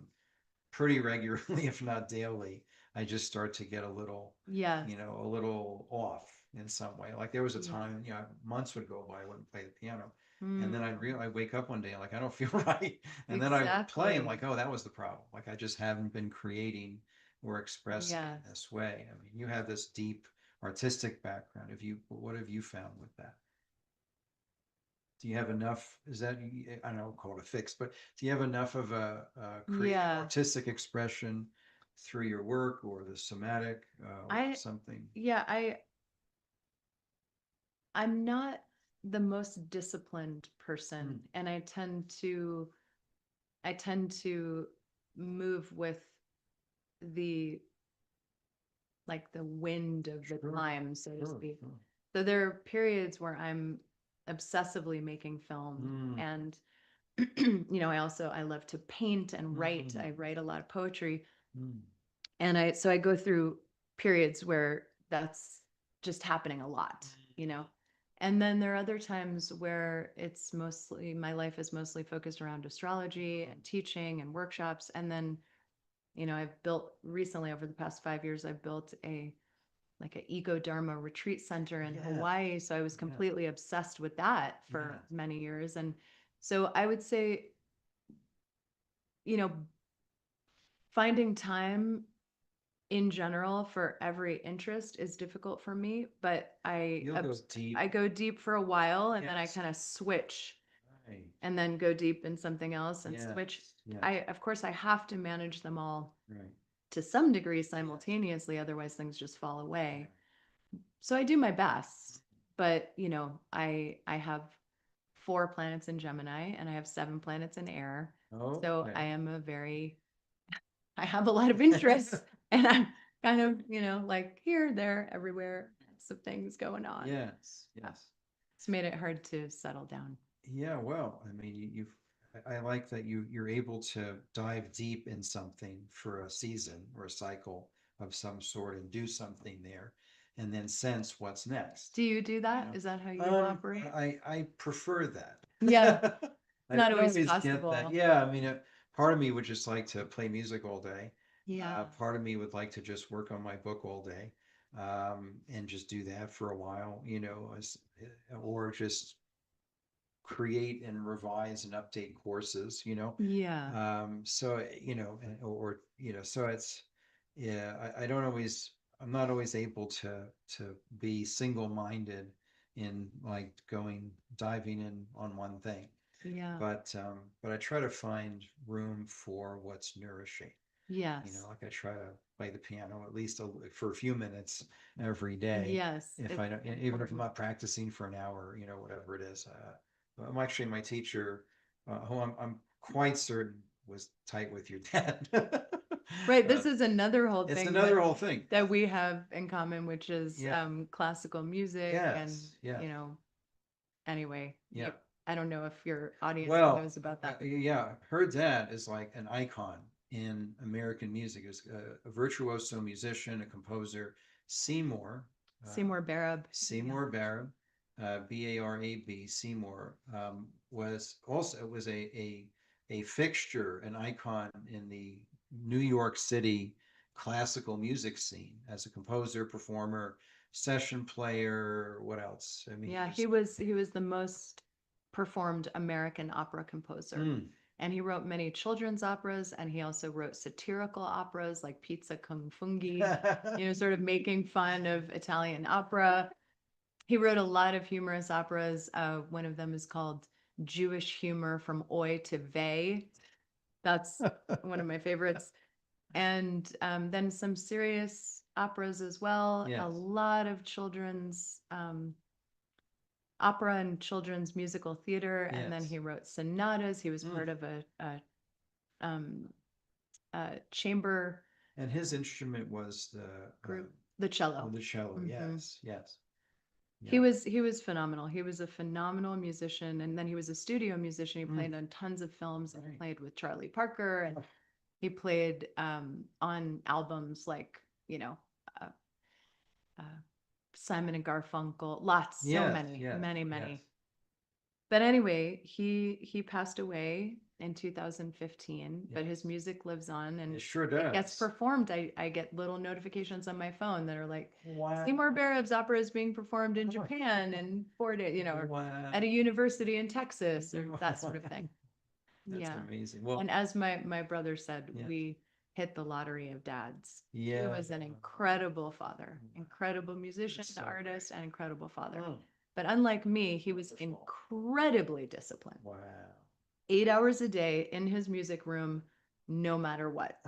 pretty regularly, if not daily, I just start to get a little, a little off in some way. Like there was a time, months would go by, I wouldn't play the piano. And then I wake up one day like I don't feel right, and then I play and Exactly. like, oh, that was the problem. Like I just haven't been creating or expressing in Yes. this way. I mean, you have this deep artistic background. What have you found with that? Do you have enough? Is that I don't know, call it a fix, but do you have enough of a creative Yeah. artistic expression through your work or the somatic or I something? yeah, I'm not the most disciplined person, Mm, and I tend to move with the like the wind of the sure, time, so to sure, speak. sure. So there are periods where I'm obsessively making film, Mm, and I love to paint and write. mm, I write a lot of poetry, mm, and I go through periods where that's just happening a lot. And then there are other times where it's mostly my life is mostly focused around astrology and teaching and workshops. And then, I've built recently over the past 5 years, I've built a like an eco dharma retreat center in yeah, Hawaii. So I was yeah, completely obsessed with that yeah. for many years. And so I would say, you know, finding time in general for every interest is difficult for me, but You'll go deep. I go deep for a while and then I Yes. kind of switch Right. and then go deep in something else and Yes. switch. Yes. I Of course I have to manage them all Right. to some degree Yes. simultaneously, otherwise things just fall Yeah. away. So I do my best, but I have 4 planets in Gemini and I have 7 planets in air. So Okay. I have a lot of interests and I'm kind of, like here, there, everywhere, lots of things going on. Yes. Uh, Yes. It's made it hard to settle down. Yeah. Well, I mean, I like that you're able to dive deep in something for a season or a cycle of some sort and do something there, and then sense what's next. Do you do You that? know, Is that how you operate? I prefer Yeah, that. I not don't always always get that. possible. Yeah. I mean, part of me would just like to play music all day. Yeah. Part of me would like to just work on my book all day, and just do that for a while, or just create and revise and update courses, Yeah. so so yeah, I don't always, I'm not always able to be single-minded in like going diving in on one thing, Yeah. but I try to find room for what's nourishing. Yes. Like I try to play the piano at least for a few minutes every day. Yes. If It's I don't, even if I'm important. not practicing for an hour, whatever it is. I'm actually my teacher, who I'm quite certain was tight with your dad. Right. uh, This is another whole it's thing another whole thing. that we have in common, which is Yeah. classical music. And, Yes. Yes. anyway, Yeah. I don't know if your audience Well, knows about that. yeah, her dad is like an icon in American music. He was a virtuoso musician, a composer. Seymour, uh, Seymour Barab. Yeah. Seymour Barab, Barab, Seymour, was a fixture, an icon in the New York City classical music scene as a composer, performer, session player. What else? I mean, he Yeah, was. he was the most performed American opera composer. Mm. And he wrote many children's operas, and he also wrote satirical operas like Pizza Kung Fungi, sort of making fun of Italian opera. He wrote a lot of humorous operas. One of them is called Jewish Humor from Oi to Vey. That's one of my favorites. And then some serious operas as well. A Yes. lot of children's opera and children's musical theater. And then Yes. he wrote sonatas. He was Mm. part of um, chamber And his instrument was group, the cello. the cello. Mhm. Yes. Yes. He Yeah. was he was phenomenal. He was a phenomenal musician, and then he was a studio musician. He Mm. played on tons of films and Right. played with Charlie Parker, and he played on albums like uh, uh, Simon and Garfunkel. Lots, so Yes. many, Yes. many, Yes. many. But anyway, he passed away in 2015, but his Yes. music lives on and It sure it gets does. performed. I get little notifications on my phone that are like, Wow. Seymour Barab's opera is being performed in Japan in 4 days, or Wow. at a university in Texas, or that sort of thing. That's Yeah. amazing. Well, And as my brother said, yeah. we hit the lottery of dads. He Yeah. was an incredible father, incredible musician, That's so artist, and incredible father. Oh, But unlike me, he was wonderful. incredibly disciplined. Wow. 8 hours a day in his music room, no matter what.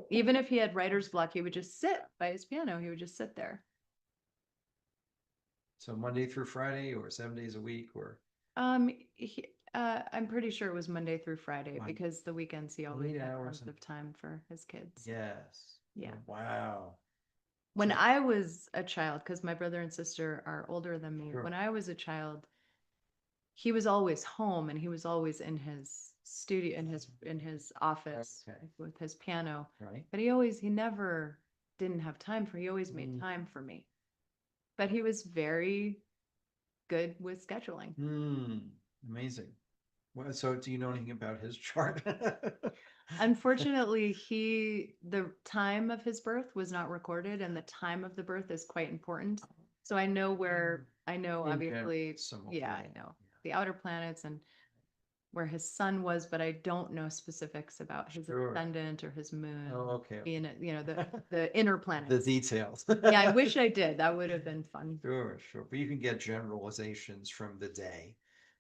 Even if he had writer's block, he would just sit by his piano. He would just sit there. So Monday through Friday or 7 days a week or I'm pretty sure it was Monday through Friday Wow. because the weekends he always 8 had hours tons of time for his kids. yes. Yeah. Wow. When So- I was a child, because my brother and sister are older than me, Sure. when I was a child, he was always home and he was always in his studio, in his office Okay. with his piano. Right. But he never didn't have time for, he always made time for me. But he was very good with scheduling. Amazing. Well, so do you know anything about his chart? Unfortunately, the time of his birth was not recorded, and the time of the birth is quite important. So I know In obviously, some yeah, I know the outer planets and where his sun was, but I don't know specifics about his Sure. ascendant or his moon. Oh, okay. Being, the inner The planets. details. Yeah, I wish I did. That would have been fun. Sure, sure. But you can get generalizations from the day,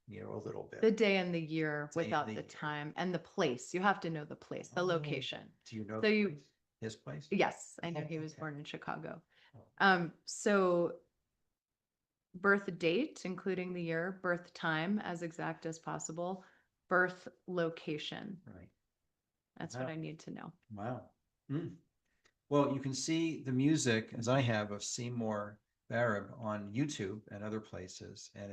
a little bit. The day and the year Day and without the the year. time and the place. You have to know the place, the Oh, location. Do you know So the you, place? His place? yes, I know he was Okay. born in Chicago. Oh. So birth date, including the year, birth time as exact as possible, birth location. Right. That's Wow. what I need to know. Wow. Well, you can see the music as I have of Seymour Barab on YouTube and other places, and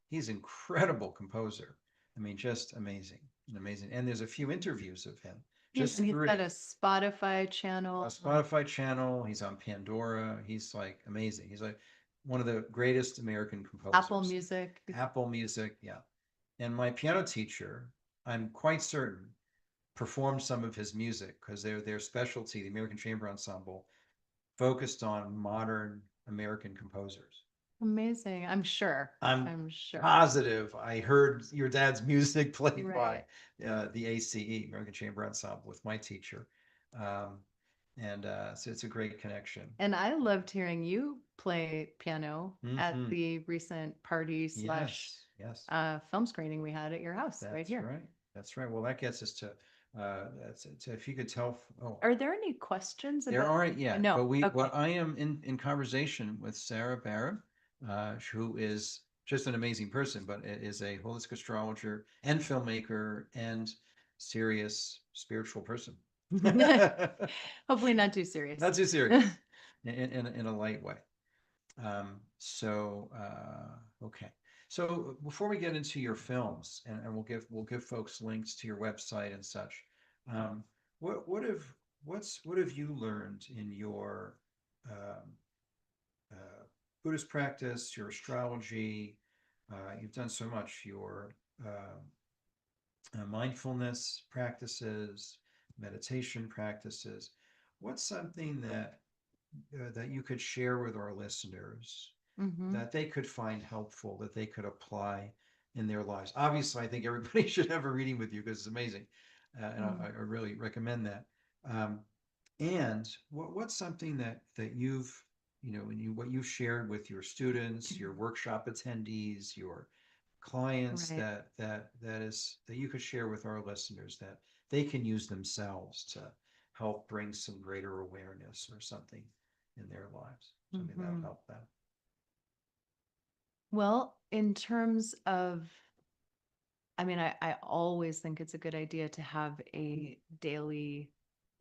he's an incredible composer. I mean, just amazing, amazing. And there's a few interviews of him. Just And he's three. got a Spotify channel. A Spotify channel. He's on Pandora. He's like amazing. He's like one of the greatest American composers. Apple Music. Apple Music, yeah. And my piano teacher, I'm quite certain, performed some of his music because their specialty, the American Chamber Ensemble, focused on modern American composers. Amazing. I'm sure. I'm sure. positive I heard your dad's music played Right. by the ACE, American Chamber Ensemble, with my teacher. So it's a great connection. And I loved hearing you play piano at Mhm. the recent party slash Yes. film screening we had at your house right That's here. right. That's right. Well, that gets us to if you could tell. Oh, Are there any questions there about? aren't yet. No. But Okay. I am in conversation with Sarah Barab, who is just an amazing person, but is a holistic astrologer and filmmaker and serious spiritual person. Hopefully not too serious. Not too serious, in a light way. Okay. So before we get into your films, and we'll give folks links to your website and such. Um, what have you learned in your um, Buddhist practice, your astrology? You've done so much. Your mindfulness practices, meditation practices. What's something that you could share with our listeners that they could find helpful, that they could apply in their lives? Obviously, I think everybody should have a reading with you because it's amazing, and I really recommend that. And what's something that you've what you've shared with your students, your workshop attendees, your clients Right. that you could share with our listeners that they can use themselves to help bring some greater awareness or something in their lives. Something that'll help them. Well, in terms of, I mean, I always think it's a good idea to have a daily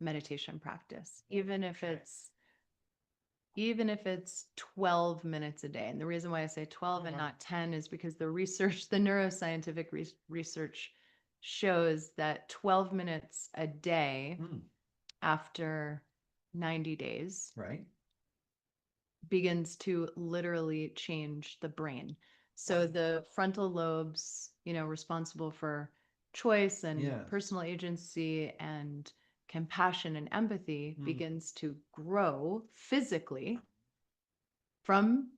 meditation practice, even if Okay. it's 12 minutes a day. And the reason why I say 12 and not 10 is because the neuroscientific research shows that 12 minutes a day after 90 days Right. begins to literally change the brain. So the frontal lobes, responsible for choice and Yes. personal agency and compassion and empathy, Mm. begins to grow physically from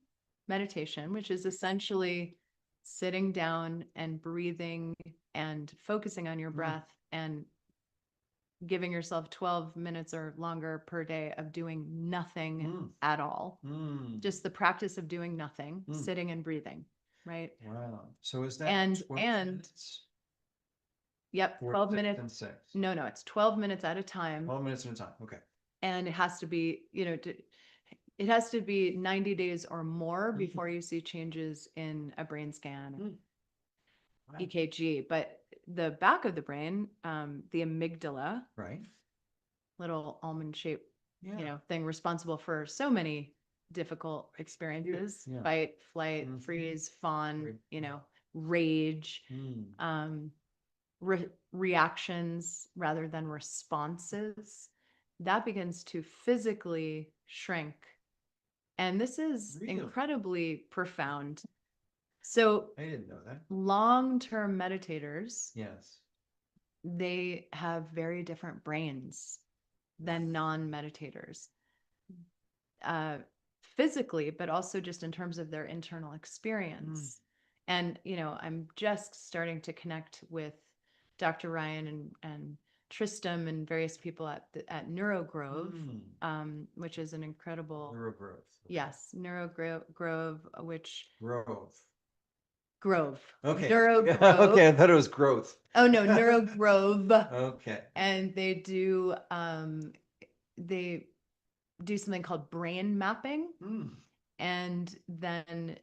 meditation, which is essentially sitting down and breathing and focusing on your breath and giving yourself 12 minutes or longer per day of doing nothing at all. Just the practice of doing nothing, sitting and breathing, right? Wow. So is that And 12 and minutes? yep, Or 12 6 minutes. and 6? No, it's 12 minutes at a time. 12 minutes at a time. Okay. And it has to be, it has to be 90 days or more before you see changes in a brain scan, Wow. EKG. But the back of the brain, the amygdala, Right. little almond shaped, Yeah. thing responsible for so many difficult experiences, Yeah. fight, flight, freeze, fawn, rage, reactions rather than responses, that begins to physically shrink. And this is Really? incredibly profound. So I didn't know that. long-term meditators, Yes. they have very different brains than non-meditators, physically, but also just in terms of their internal experience. And, I'm just starting to connect with Dr. Ryan and Tristram and various people at Neurogrove, which is an incredible Neurogrowth. Okay. Yes, Neurogrove, which Grove. Grove. Okay. Neurogrove. Okay, I thought it was growth. Oh no, Neurogrove. Okay. And they do something called brain mapping. And then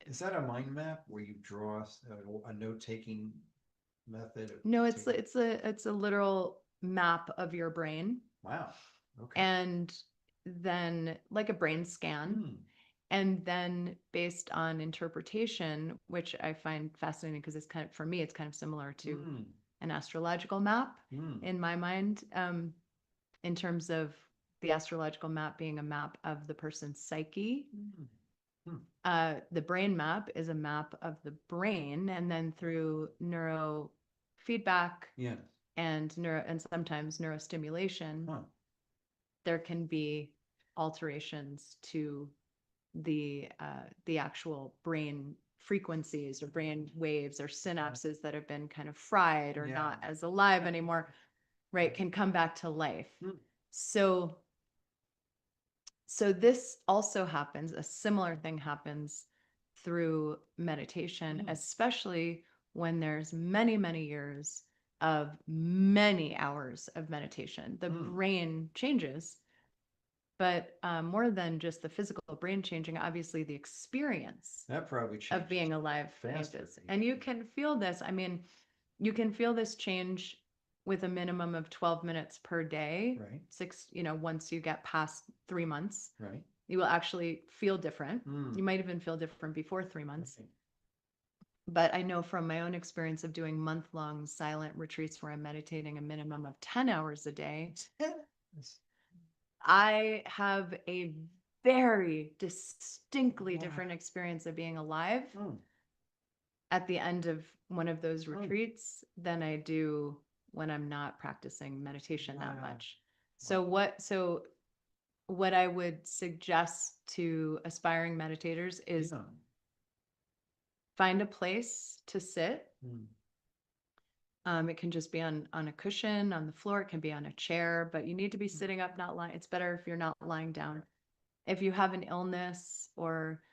Is that a mind map where you draw a note-taking method? no, it's a literal map of your brain. Wow. Okay. And then like a brain scan. And then based on interpretation, which I find fascinating because for me, it's kind of similar to an astrological map in my mind, in terms of the astrological map being a map of the person's psyche. The brain map is a map of the brain, and then through neurofeedback and sometimes neurostimulation, there can be alterations to the actual brain frequencies or brain waves or synapses that have been kind of fried or not as alive anymore, right, can come back to life. So this also happens, a similar thing happens through meditation, especially when there's many, many years of many hours of meditation. The brain changes, but more than just the physical brain changing, obviously the experience That probably changes of being alive faster. changes. And you can feel this. I mean, you can feel this change with a minimum of 12 minutes per day. Right. Once you get past 3 months, Right. you will actually feel different. You might even feel different before 3 months. Right. But I know from my own experience of doing month-long silent retreats where I'm meditating a minimum of 10 hours a day, I have a very distinctly different experience of being alive at the end of one of those retreats than I do when I'm not practicing meditation that much. So what I would suggest to aspiring meditators is find a place to sit. It can just be on a cushion, on the floor. It can be on a chair, but you need to be sitting up, not lying. It's better if you're not lying down. If you have an illness or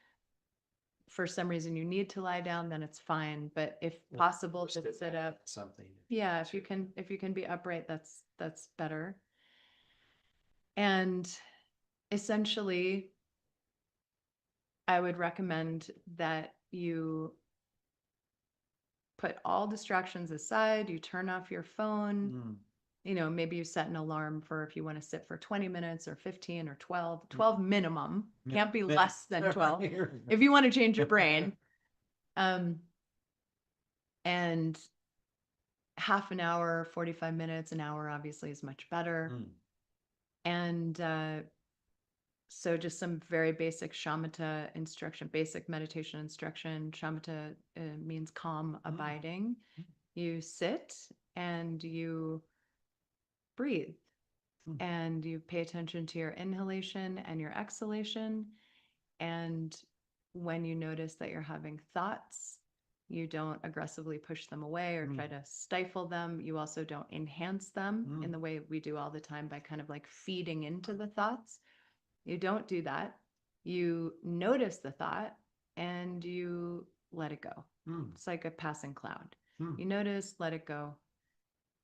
for some reason you need to lie down, then it's fine. But if possible, to sit up. Something. Yeah, if you can be upright, that's better. And essentially, I would recommend that you put all distractions aside, you turn off your phone. Maybe you set an alarm for if you want to sit for 20 minutes or 15 or 12 minimum. Can't be less than 12 if you want to change your brain. And half an hour, 45 minutes, an hour obviously is much better. And So just some very basic shamatha instruction, basic meditation instruction. Shamatha means calm, abiding. You sit and you breathe and you pay attention to your inhalation and your exhalation. And when you notice that you're having thoughts, you don't aggressively push them away or try to stifle them. You also don't enhance them in the way we do all the time by kind of like feeding into the thoughts. You don't do that. You notice the thought and you let it go. It's like a passing cloud. You notice, let it go.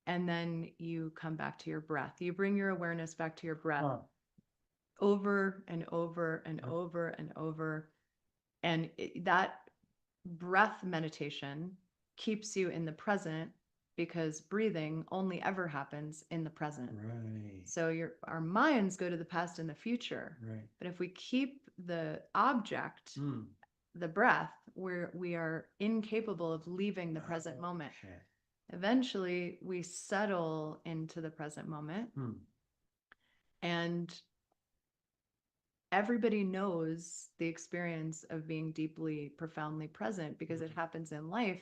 And then you come back to your breath. You bring your awareness back to your breath over and over and over and over. And that breath meditation keeps you in the present because breathing only ever happens in the present. Right. So our minds go to the past and the future. Right. But if we keep the object, the breath, where we are incapable of leaving the present moment. Okay. Eventually, we settle into the present moment. And everybody knows the experience of being deeply, profoundly present because it happens in life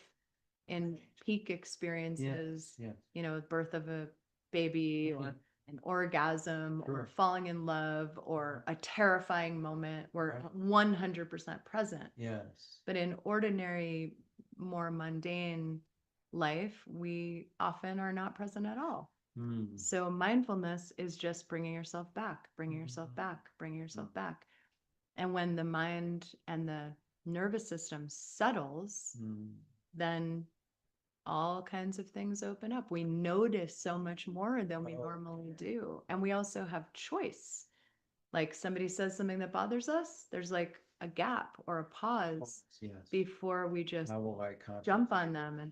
in peak experiences, you know, birth of a baby or an orgasm or falling in love or a terrifying moment. We're 100% present. Yes. But in ordinary, more mundane life, we often are not present at all. So mindfulness is just bringing yourself back, bringing yourself back, bringing yourself back. And when the mind and the nervous system settles, then all kinds of things open up. We notice so much more than we normally do. And we also have choice. Like somebody says something that bothers us, there's like a gap or a pause before we just jump on them. And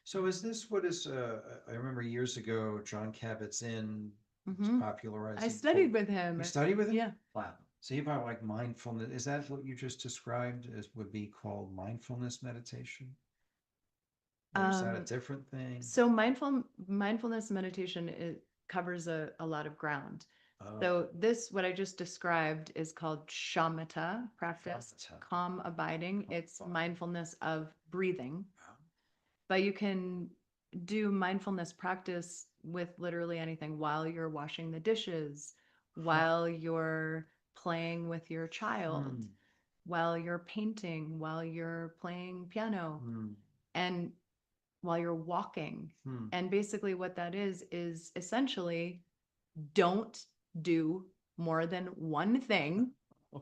So is this what is, I remember years ago, John Kabat-Zinn was popularizing. I studied with him. You studied with him? Yeah. Wow. So you probably like mindfulness. Is that what you just described as would be called mindfulness meditation? Or is that a different thing? So mindfulness meditation, it covers a lot of ground. So this, what I just described, is called shamatha practice, calm abiding. It's mindfulness of breathing. But you can do mindfulness practice with literally anything while you're washing the dishes, while you're playing with your child, while you're painting, while you're playing piano, and while you're walking. And basically what that is essentially don't do more than one thing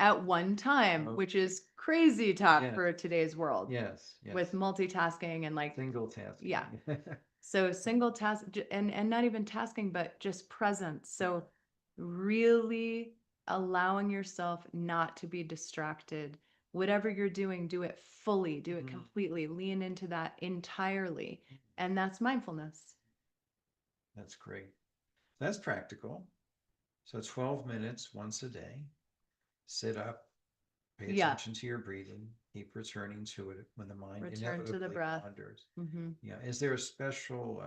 at one time, which is crazy talk for today's world. Yes. With multitasking and like single tasking. Yeah. So single task and not even tasking, but just presence. So really allowing yourself not to be distracted. Whatever you're doing, do it fully, do it completely, lean into that entirely. And that's mindfulness. That's great. That's practical. So 12 minutes once a day. Sit up, pay attention to your breathing, keep returning to it when the mind Return to the breath. wanders. Yeah. Is there a special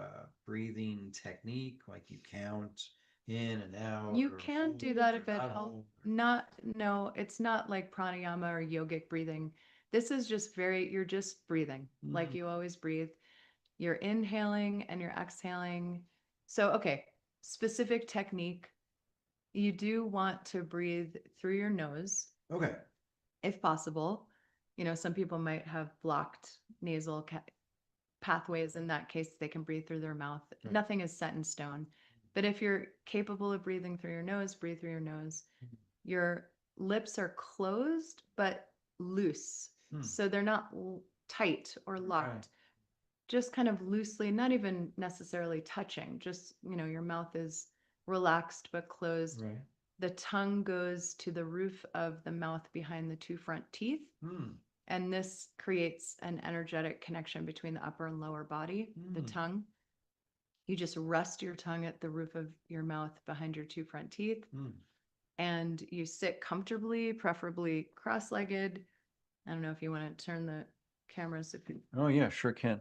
breathing technique, like you count in and out? You can do that if it helps. No, it's not like pranayama or yogic breathing. This is just you're just breathing like you always breathe. You're inhaling and you're exhaling. So, okay, specific technique. You do want to breathe through your nose. Okay. If possible. You know, some people might have blocked nasal pathways. In that case, they can breathe through their mouth. Right. Nothing is set in stone. But if you're capable of breathing through your nose, breathe through your nose. Your lips are closed, but loose. So they're not tight or locked. Right. Just kind of loosely, not even necessarily touching. Just, you know, your mouth is relaxed but closed. Right. The tongue goes to the roof of the mouth behind the two front teeth. And this creates an energetic connection between the upper and lower body, the tongue. You just rest your tongue at the roof of your mouth behind your two front teeth. And you sit comfortably, preferably cross-legged. I don't know if you want to turn the cameras. Oh, yeah, sure can.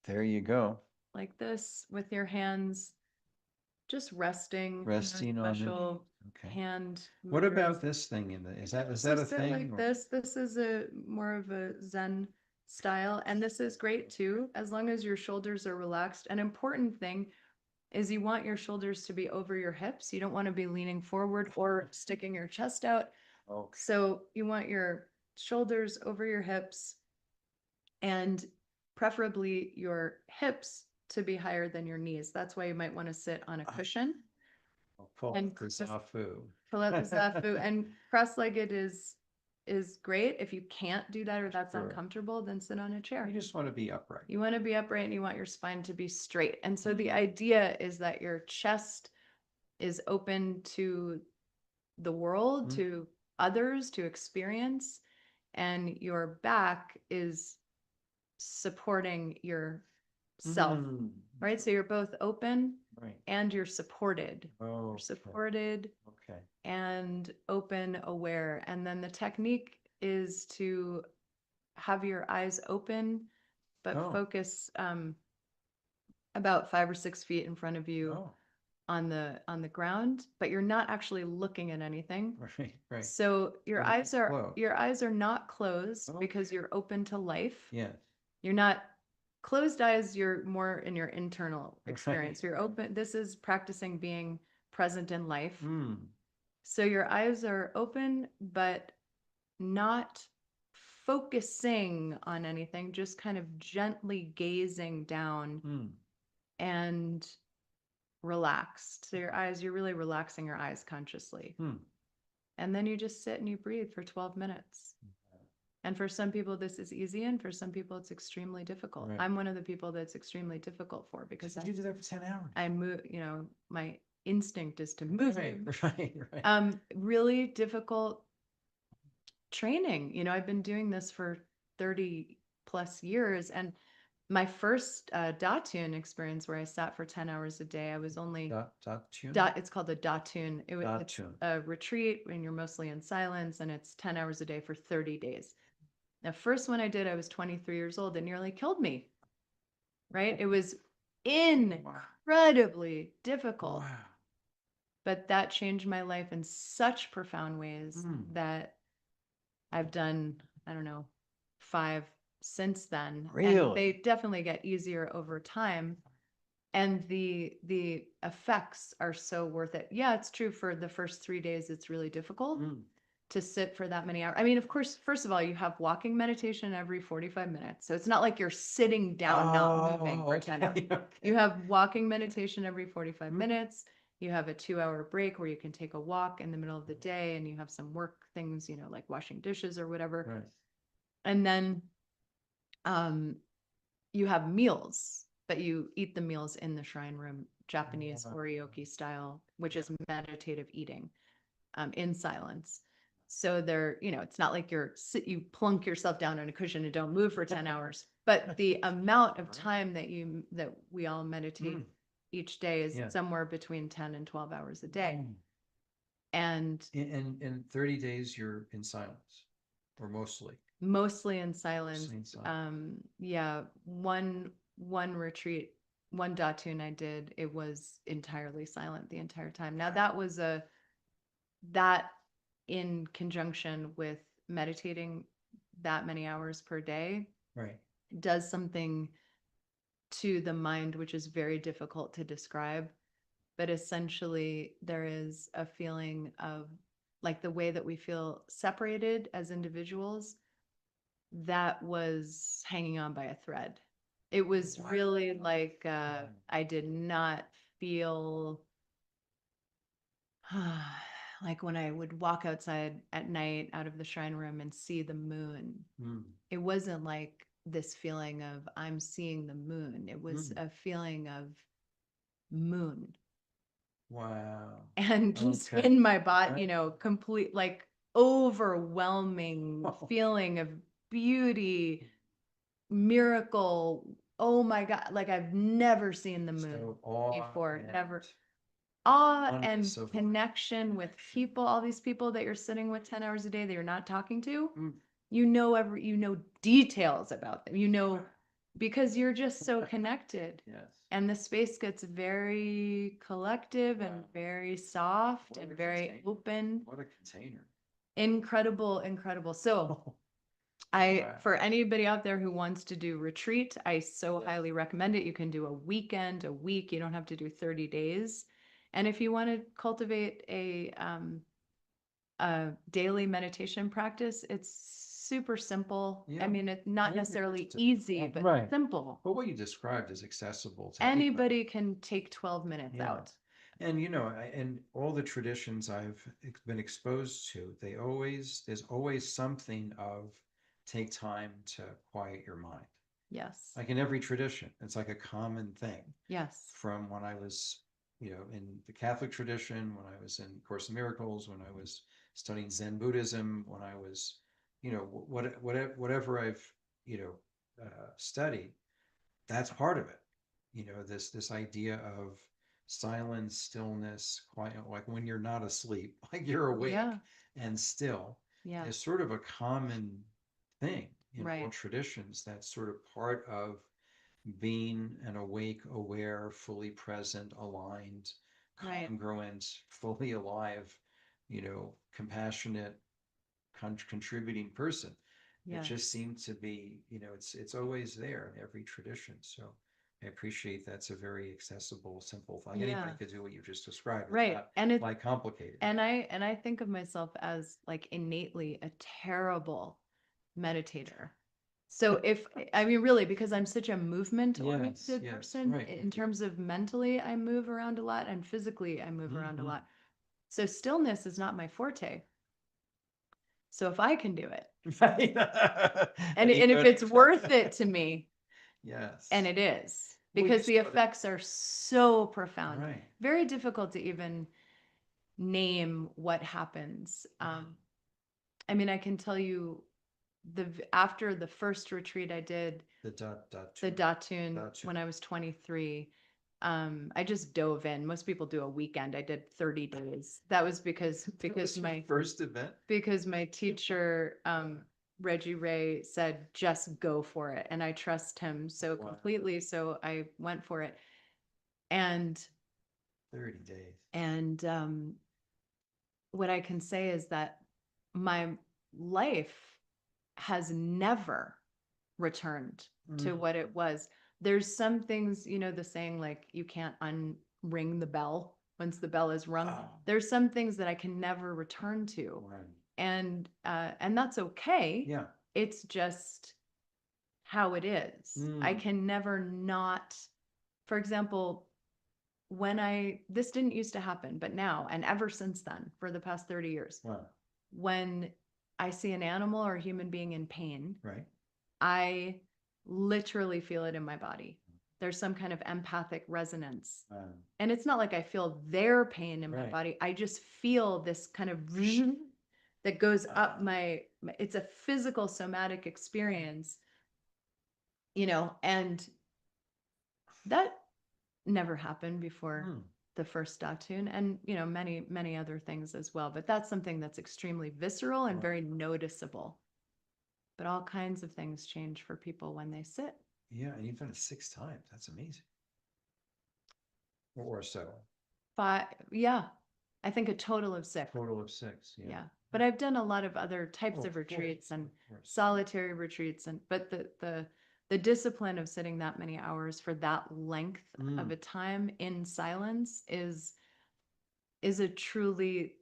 There you go. Like this, with your hands just resting. Resting on it. Okay. hand. What movements. about this thing in the, is that So a sit thing? like or- this. This is a more of a Zen style, and this is great too, as long as your shoulders are relaxed. An important thing is you want your shoulders to be over your hips. You don't want to be leaning forward or sticking your chest out. Okay. So you want your shoulders over your hips, and preferably your hips to be higher than your knees. That's why you might want to sit on a cushion. Pull And up the Zafu. Pull out the Zafu, and cross-legged is great. If you can't do that or that's Sure. uncomfortable, then sit on a chair. You just want to be upright. You want to be upright and you want your spine to be straight. And so the Mhm. idea is that your chest is open to the world, Mhm. to others, to experience, and your back is supporting your self, Mm. right? So you're both open Right. and you're supported. Oh, You're supported okay. and open, aware. And then the technique is to have your eyes open, but Oh. focus about 5 or 6 feet in front of you Oh, on the ground, but you're not actually looking at anything. right, right. So your They're eyes are closed. your eyes are not closed Okay. because you're open to life. Yes. You're not closed eyes, you're more in your internal Right. experience. You're open. This is practicing being present in life. Mm. So your eyes are open, but not focusing on anything, just kind of gently gazing down Mm. and relaxed. So your eyes, you're really relaxing your eyes consciously. Mm. And then you just sit and you breathe for 12 minutes. And for some people, this is easy. And for some people, it's extremely difficult. Right. I'm one of the people that's extremely difficult for because Did you do that for 10 hours? I move, my instinct is to move. Right, right. Really difficult training. I've been doing this for 30 plus years. And my first Datun experience where I sat for 10 hours a day, I was only Tune? it's called a Datun. It's Datun. a retreat when you're mostly in silence, and it's 10 hours a day for 30 days. The first one I did, I was 23 years old. It nearly killed me, right? It was incredibly difficult, Wow. but that changed my life in such profound ways that I've done, I don't know, 5 since then. Really? And they definitely get easier over time. And the effects are so worth it. Yeah, it's true for the first 3 days, it's really difficult to sit for that many hours. I mean, of course, first of all, you have walking meditation every 45 minutes. So it's not like you're sitting down, not moving for 10 hours. Okay. You have walking meditation every 45 minutes. You have a 2-hour break where you can take a walk in the middle of the day, and you have some work things, like washing dishes or whatever. Right. And then you have meals, but you eat the meals in the shrine room, Japanese oryoki style, which is meditative eating in silence. So it's not like you plunk yourself down on a cushion and don't move for 10 hours, but the amount of time that we all meditate each day is somewhere between 10 and 12 hours a day. And in 30 days, you're in silence, or mostly. Mostly in silence. Mostly in silence. Yeah, one retreat, one Datun I did, it was entirely silent the entire time. Now that in conjunction with meditating that many hours per day, right, does something to the mind which is very difficult to describe. But essentially, there is a feeling of, like, the way that we feel separated as individuals, that was hanging on by a thread. It was really like I did not feel like when I would walk outside at night out of the shrine room and see the moon. It wasn't like this feeling of I'm seeing the moon. It was a feeling of moon. Wow. And just in my body, complete, like, overwhelming feeling of beauty, miracle. Oh my God. Like, I've never seen the moon before. Never. Awe and connection with people, all these people that you're sitting with 10 hours a day that you're not talking to. You know details about them. because you're just so connected. Yes. And the space gets very collective and Wow. very soft What and a very container. open. What a container. Incredible, incredible. So Wow. for anybody out there who wants to do retreat, I so Yes. highly recommend it. You can do a weekend, a week. You don't have to do 30 days. And if you want to cultivate a daily meditation practice, it's super simple. I Yeah. mean, it's not Yeah, necessarily it's- easy, but Right. simple. But what you described is accessible to anybody. Anybody can take 12 minutes Yeah. out. And and all the traditions I've been exposed to, there's always something of take time to quiet your mind. Yes. Like in every tradition, it's like a common thing. Yes. From when I was, in the Catholic tradition, when I was in Course in Miracles, when I was studying Zen Buddhism, when I was, whatever I've, studied, that's part of it. This idea of silence, stillness, quiet, like when you're not asleep, like you're awake Yeah. and still, Yeah. is sort of a common thing in all Right. traditions. That's sort of part of being an awake, aware, fully present, aligned, Right. congruent, fully alive, compassionate, contributing person. It just Yes. seems to be, it's always there in every tradition. So I appreciate that's a very accessible, simple thing. Anybody Yeah. could do what you just described. It's Right. not And it's like complicated. and I think of myself as like innately a terrible meditator. So if I mean really because I'm such a movement oriented Yes, person right. in terms of mentally I move around a lot and physically I move around a Mhm. lot. So stillness is not my forte. So if I can do it and You if could. it's worth it to me, Yes. and it is Well, because you the started- effects are so profound, Right. very difficult to even name what happens. I mean, I can tell you after the first retreat I did, The dot the two. Datun, Gotcha. when I was 23, I just dove in. Most people do a weekend. I did 30 days. That was because That was your my first event. teacher, Reggie Ray, said just go for it, and I trust him so Wow. completely. So I went for it, and 30 days. what I can say is that my life has never returned to what it was. There's some things, the saying like you can't unring the bell once the bell is rung. Oh. There's some things that I can never return to. Right. And that's okay. Yeah. It's just how it is. I can never not, for example, this didn't used to happen, but now, and ever since then, for the past 30 years, Wow. when I see an animal or a human being in pain, Right. I literally feel it in my body. There's some kind of empathic resonance. Wow. And it's not like I feel their pain in my Right. body. I just feel this kind of that goes up it's a physical somatic experience, and that never happened before the first Datun, and many, many other things as well. But that's something that's extremely visceral and very noticeable. But all kinds of things change for people when they sit. Yeah, and you've done it 6 times. That's amazing. Or so. Yeah, I think a total of 6. Total of 6. Yeah. Yeah, but I've done a lot of other types Oh, of of retreats course, and of course. solitary retreats, but the discipline of sitting that many hours for that length of a time in silence is a truly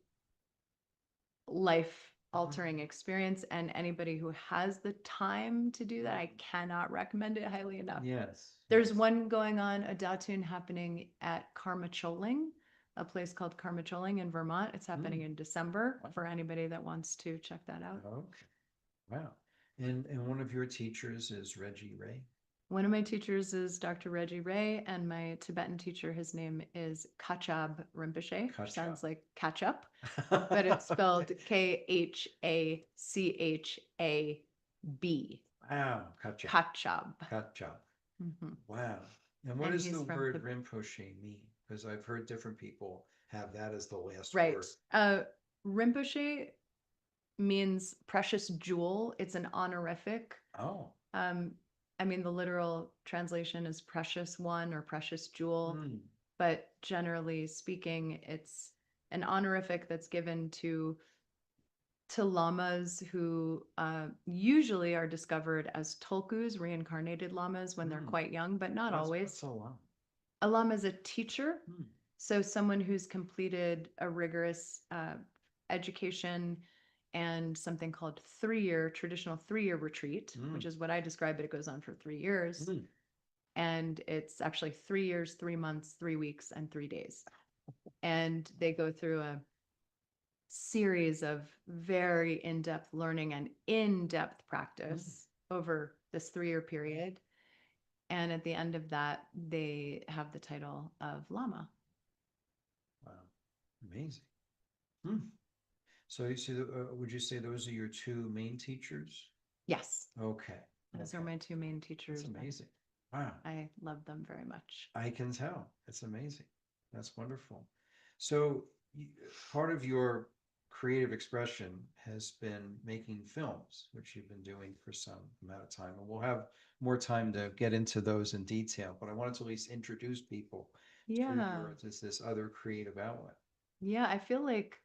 life altering experience, and anybody who has the time to do that, I cannot recommend it highly enough. Yes. There's one going on, a Datun happening at Carmicholing, a place called Carmicholing in Vermont. It's happening in December for anybody that wants to check that out. Okay. Wow. And one of your teachers is Reggie Ray. One of my teachers is Dr. Reggie Ray, and my Tibetan teacher, his name is Kachab Rinpoche, which sounds like ketchup, but it's spelled Khachab. Wow, Kachab. Kachab. Kachab. Mhm. Wow. And what And does he's the from word Rinpoche mean? Because I've heard different people have that as the last Right. word. Rinpoche means precious jewel. It's an honorific. Oh. I mean, the literal translation is precious one or precious jewel, Mm. but generally speaking, it's an honorific that's given to lamas who usually are discovered as tulkus, reincarnated lamas, when they're Mm. quite young, but not always. So long. A lama is a teacher, Mm. so someone who's completed a rigorous education and something called traditional 3-year retreat, Mm. which is what I describe it. It goes on for 3 years. Mm. And it's actually 3 years, 3 months, 3 weeks, and 3 days. And they go through a series of very in-depth learning and in-depth practice over this 3-year period. And at the end of that, they have the title of Lama. Wow. Amazing. Hmm. So you see, would you say those are your two main teachers? Yes, Okay. those are Okay. my two main teachers. That's amazing. Wow. I love them very much. I can tell. It's amazing. That's wonderful. So part of your creative expression has been making films, which you've been doing for some amount of time. And we'll have more time to get into those in detail, but I wanted to at least introduce people to Yeah. this other creative outlet. Yeah, I feel like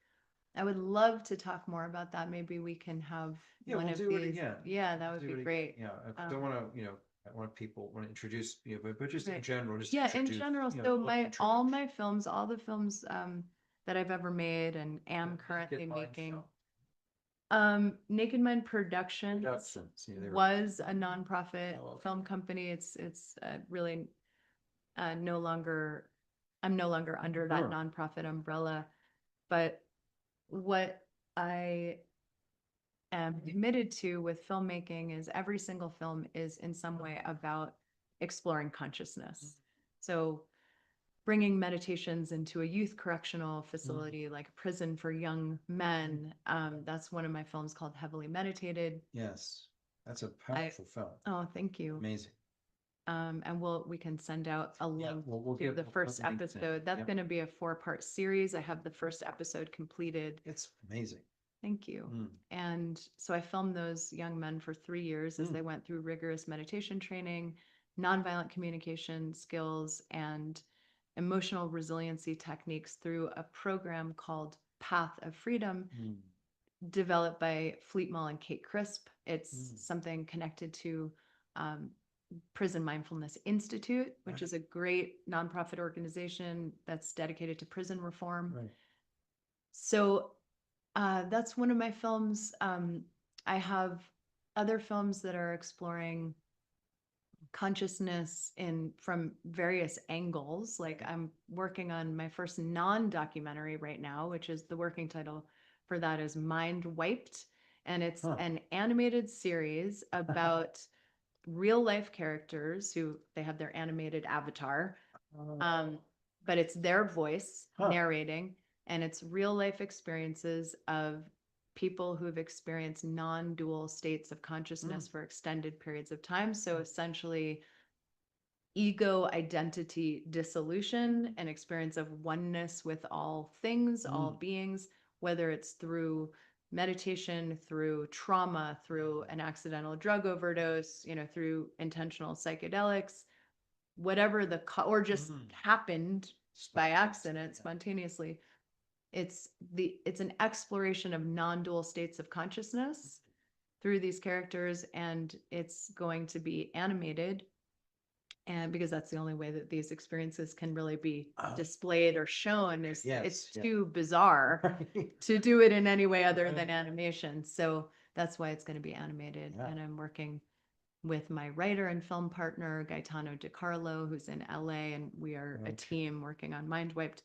I would love to talk more about that. Maybe we can have Yeah, one we'll of do it these. again. Yeah, that We'll would do be it again. great. Yeah, I don't want to, I want to introduce, but just in Right. general, just Yeah, in introduce, general, so little all introduction. my films, all the films that I've ever made and am currently Naked Mind making. Film. Naked Mind Productions Productions. Yeah, was a nonprofit Oh, okay. film company. It's really no longer, I'm no longer under that Sure. nonprofit umbrella. But what I am committed to with filmmaking is every single film is in some way about exploring consciousness. So bringing meditations into a youth correctional facility, like a prison for young men. That's one of my films called Heavily Meditated. Yes, that's a powerful film. Oh, thank you. Amazing. And we can send out a Yeah, link we'll to give the we'll first put links in. episode. That's Yep. going to be a 4-part series. I have the first episode completed. It's amazing. Thank you. Mm. And so I filmed those young men for 3 years as they went through rigorous meditation training, nonviolent communication skills, and emotional resiliency techniques through a program called Path of Freedom, developed by Fleet Mall and Kate Crisp. It's something connected to Prison Mindfulness Institute, which is a great nonprofit organization that's dedicated to prison reform. Right. So that's one of my films. I have other films that are exploring consciousness from various angles. Like I'm working on my first non-documentary right now, which is the working title for that is Mind Wiped. And it's an animated series about real life characters who they have their animated avatar. But it's their voice narrating, and it's real life experiences of people who've experienced non-dual states of consciousness for extended periods of time. So essentially, ego identity dissolution, an experience of oneness with all things, all beings, whether it's through meditation, through trauma, through an accidental drug overdose, through intentional psychedelics, whatever or just happened by accident, spontaneously. It's an exploration of non-dual states of consciousness through these characters, and it's going to be animated. And because that's the only way that these experiences can really be displayed or shown, is it's too bizarre to do it in any way other than animation. So that's why it's going to be animated. And I'm working with my writer and film partner, Gaetano DiCarlo, who's in LA, and we are a team working on Mind Wiped.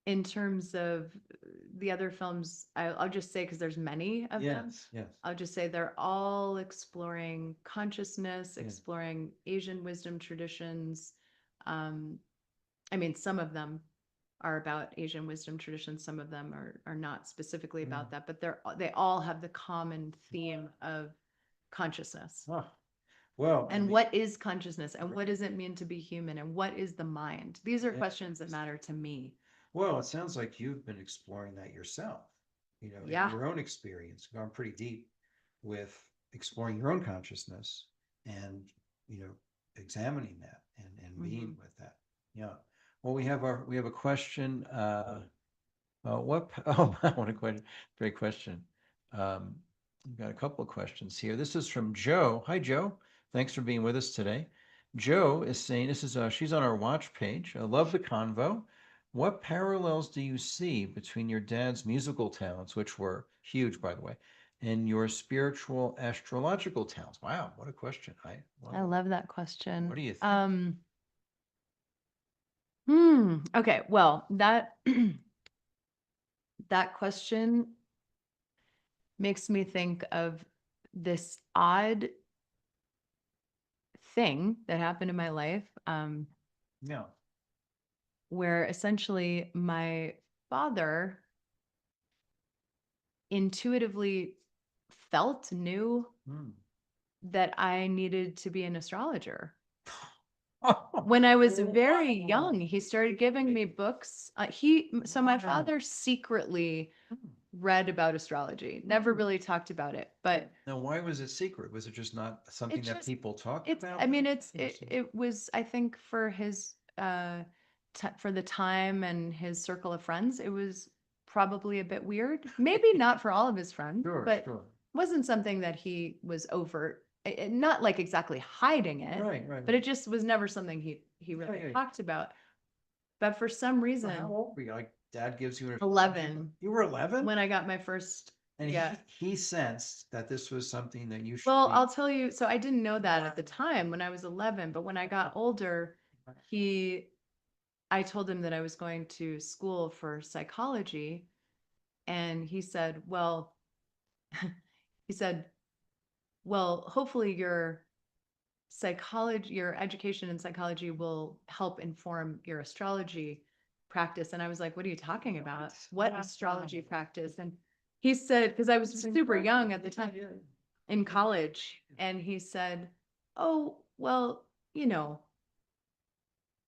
In terms of the other films, I'll just say, because there's many of them. Yes. I'll just say they're all exploring consciousness, exploring Asian wisdom traditions. I mean, some of them are about Asian wisdom traditions. Some of them are not specifically about that, but they all have the common theme of consciousness. Well, And what is consciousness, and what does it mean to be human, and what is the mind? These are questions that matter to me. Well, it sounds like you've been exploring that yourself, in your own experience, gone pretty deep with exploring your own consciousness and, examining that and being Mhm. with that. Yeah. Well, we have a question, oh, what a question, great question. We've got a couple of questions here. This is from Joe. Hi, Joe. Thanks for being with us today. Joe is saying, she's on our watch page. I love the convo. What parallels do you see between your dad's musical talents, which were huge, by the way, and your spiritual astrological talents? Wow, what a question. I love that question. What do you think? Okay, well, that that question makes me think of this odd thing that happened in my life, Yeah. where essentially my father intuitively knew Hmm. that I needed to be an astrologer. When I was very young, he started giving me books. So my father secretly read about astrology, never really talked about it, but Now, why was it secret? Was it just not something that just, people talked it's, about? I mean, it was, I think for his, for the time and his circle of friends, it was probably a bit weird. Maybe not for all of his friends, Sure, but sure. wasn't something that he was overt, not like exactly hiding it, Right, right. but it just was never something he really Yeah, yeah. talked about. But for some So reason, how old were you? Like, dad gives you an 11, You were 11? when I got my first, And yeah. he sensed that this was something that you should Well, be. I'll tell you, so I didn't know that at the time when I was 11, but when I got older, I told him that I was going to school for psychology, and he said, well, he said, well, hopefully your education in psychology will help inform your astrology practice. And I was like, what are you talking about? What astrology practice? And he said, because I was super young at the time in college, and he said, oh, well,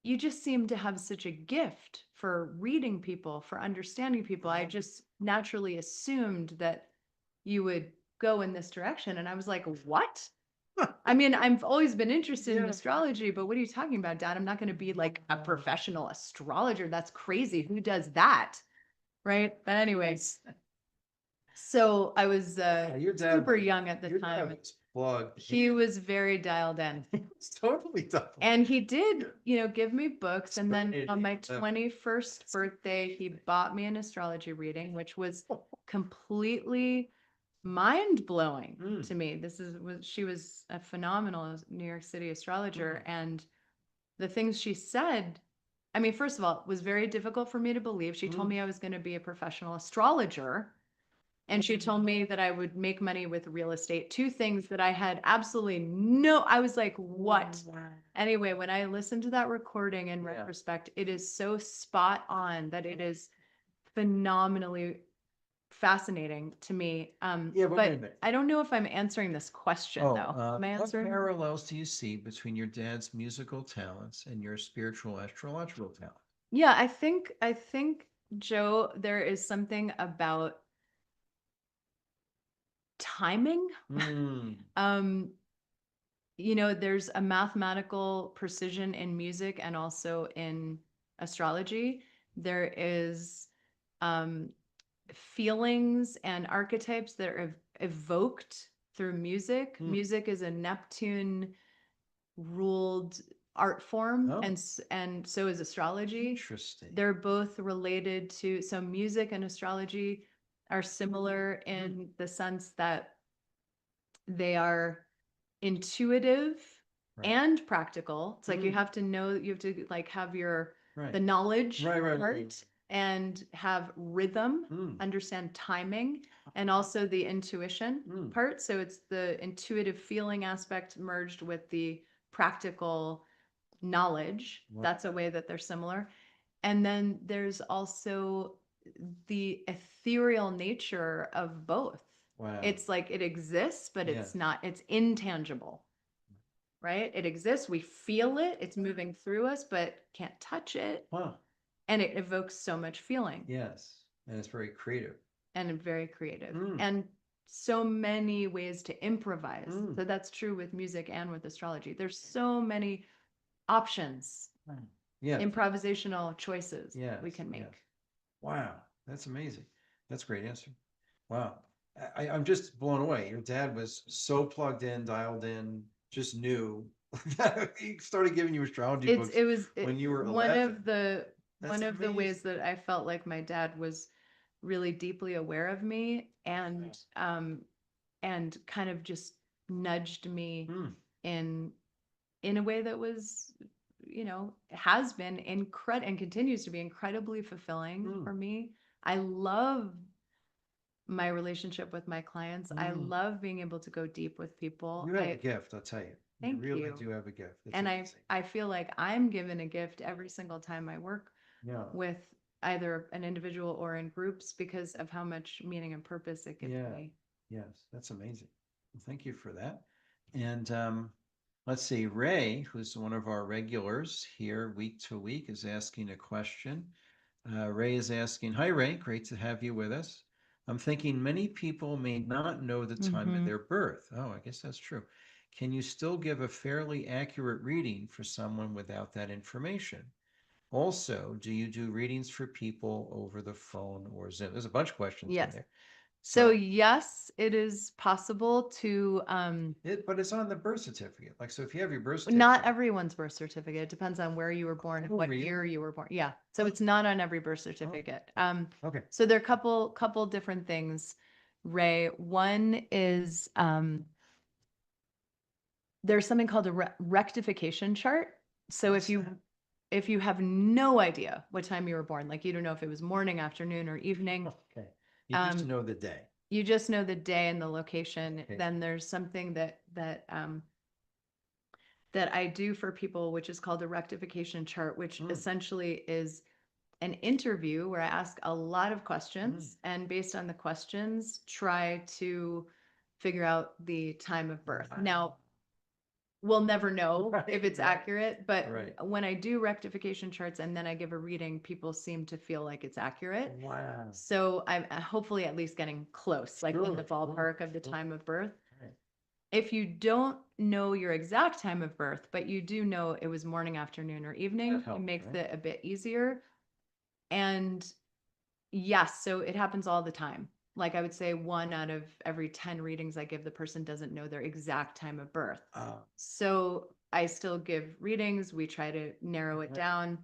you just seem to have such a gift for reading people, for understanding people. I just naturally assumed that you would go in this direction. And I was like, what? I mean, I've always been interested in astrology, but what are you talking about, Dad? I'm not going to be like a professional astrologer. That's crazy. Who does that? Right. But anyways, so I was Your dad, super young at the your dad time. was plugged. He was very dialed in. He was totally done. And he did, give me books. And then Started, on my 21st birthday, he bought me an astrology reading, which was completely mind blowing Mm. to me. She was a phenomenal New York City astrologer. And the things she said, I mean, first of all, it was very difficult for me to believe. She told me I was going to be a professional astrologer. And she told me that I would make money with real estate. Two things that I had absolutely I was like, what? Anyway, when I listened to that recording in retrospect, it is so spot on that it is phenomenally fascinating to me. Yeah, but wait a But minute. I don't know if I'm answering this question though. Am I What answering? parallels do you see between your dad's musical talents and your spiritual astrological talent? Yeah, I think, Joe, there is something about timing. Mm. There's a mathematical precision in music and also in astrology. There is feelings and archetypes that are evoked through music. Music is a Neptune ruled art form, Oh. and so is astrology. Interesting. They're both related to, so music and astrology are similar in the sense that they are intuitive and practical. It's like you have to like have the knowledge part and have rhythm, understand timing, and also the intuition part. So it's the intuitive feeling aspect merged with the practical knowledge. That's a way that they're similar. And then there's also the ethereal nature of both. Wow. It's like it exists, but it's not, it's intangible, right? It exists, we feel it, it's moving through us, but can't touch it. Wow. And it evokes so much feeling. Yes. And it's very creative. And very creative. And so many ways to improvise. Mm. So that's true with music and with astrology. There's so many options, Yeah. improvisational choices Yes, we can make. yes. Wow, that's amazing. That's a great answer. Wow. I'm just blown away. Your dad was so plugged in, dialed in, just knew. He started giving you astrology books It was when you were one 11. of the That's one of the ways amazing. that I felt like my dad was really deeply aware of me and kind of just nudged me Hmm. in in a way that was, has been and continues to be incredibly fulfilling Hmm. for me. I love my relationship with my clients. I Hmm. love being able to go deep with people. You have a gift, I'll tell you. You Thank really you. do have a gift. It's And amazing. I feel like I'm given a gift every single time I work Yeah. with either an individual or in groups because of how much meaning and purpose it gives Yeah. me. Yes, that's amazing. Well, thank you for that. And let's see, Ray, who's one of our regulars here week to week, is asking a question. Ray is asking, hi, Ray, great to have you with us. I'm thinking many people may not know the time of Mhm. their birth. Oh, I guess that's true. Can you still give a fairly accurate reading for someone without that information? Also, do you do readings for people over the phone or Zoom? There's a bunch of questions in Yes. there. So So yes, it is possible to but it's on the birth certificate. Like, so if you have your birth not certificate, everyone's birth certificate. It depends on where you were born and oh, what year really? you were born. Yeah. So it's not on every birth certificate. Okay. So there are couple different things, Ray. One is there's something called a rectification chart. So What's that? if you have no idea what time you were born, like you don't know if it was morning, afternoon, or evening, Okay. You just um, know the day. you just know the day and the location. Okay. Then there's something that I do for people, which is called a rectification chart, which Mm. essentially is an interview where I ask a lot of questions and based on the questions, try to figure out the time of birth. Wow. Now, we'll never know Right, if it's right, accurate, but right. when I do rectification charts and then I give a reading, people seem to feel like it's accurate. Wow. So I'm hopefully at least getting close, like in the Sure, sure, ballpark of the sure. time of birth. Right. If you don't know your exact time of birth, but you do know it was morning, afternoon, or evening, That helps, it makes right? it a bit easier. And yes, so it happens all the time. Like I would say 1 out of every 10 readings I give, the person doesn't know their exact time of birth. So I still give readings. We try to narrow it down.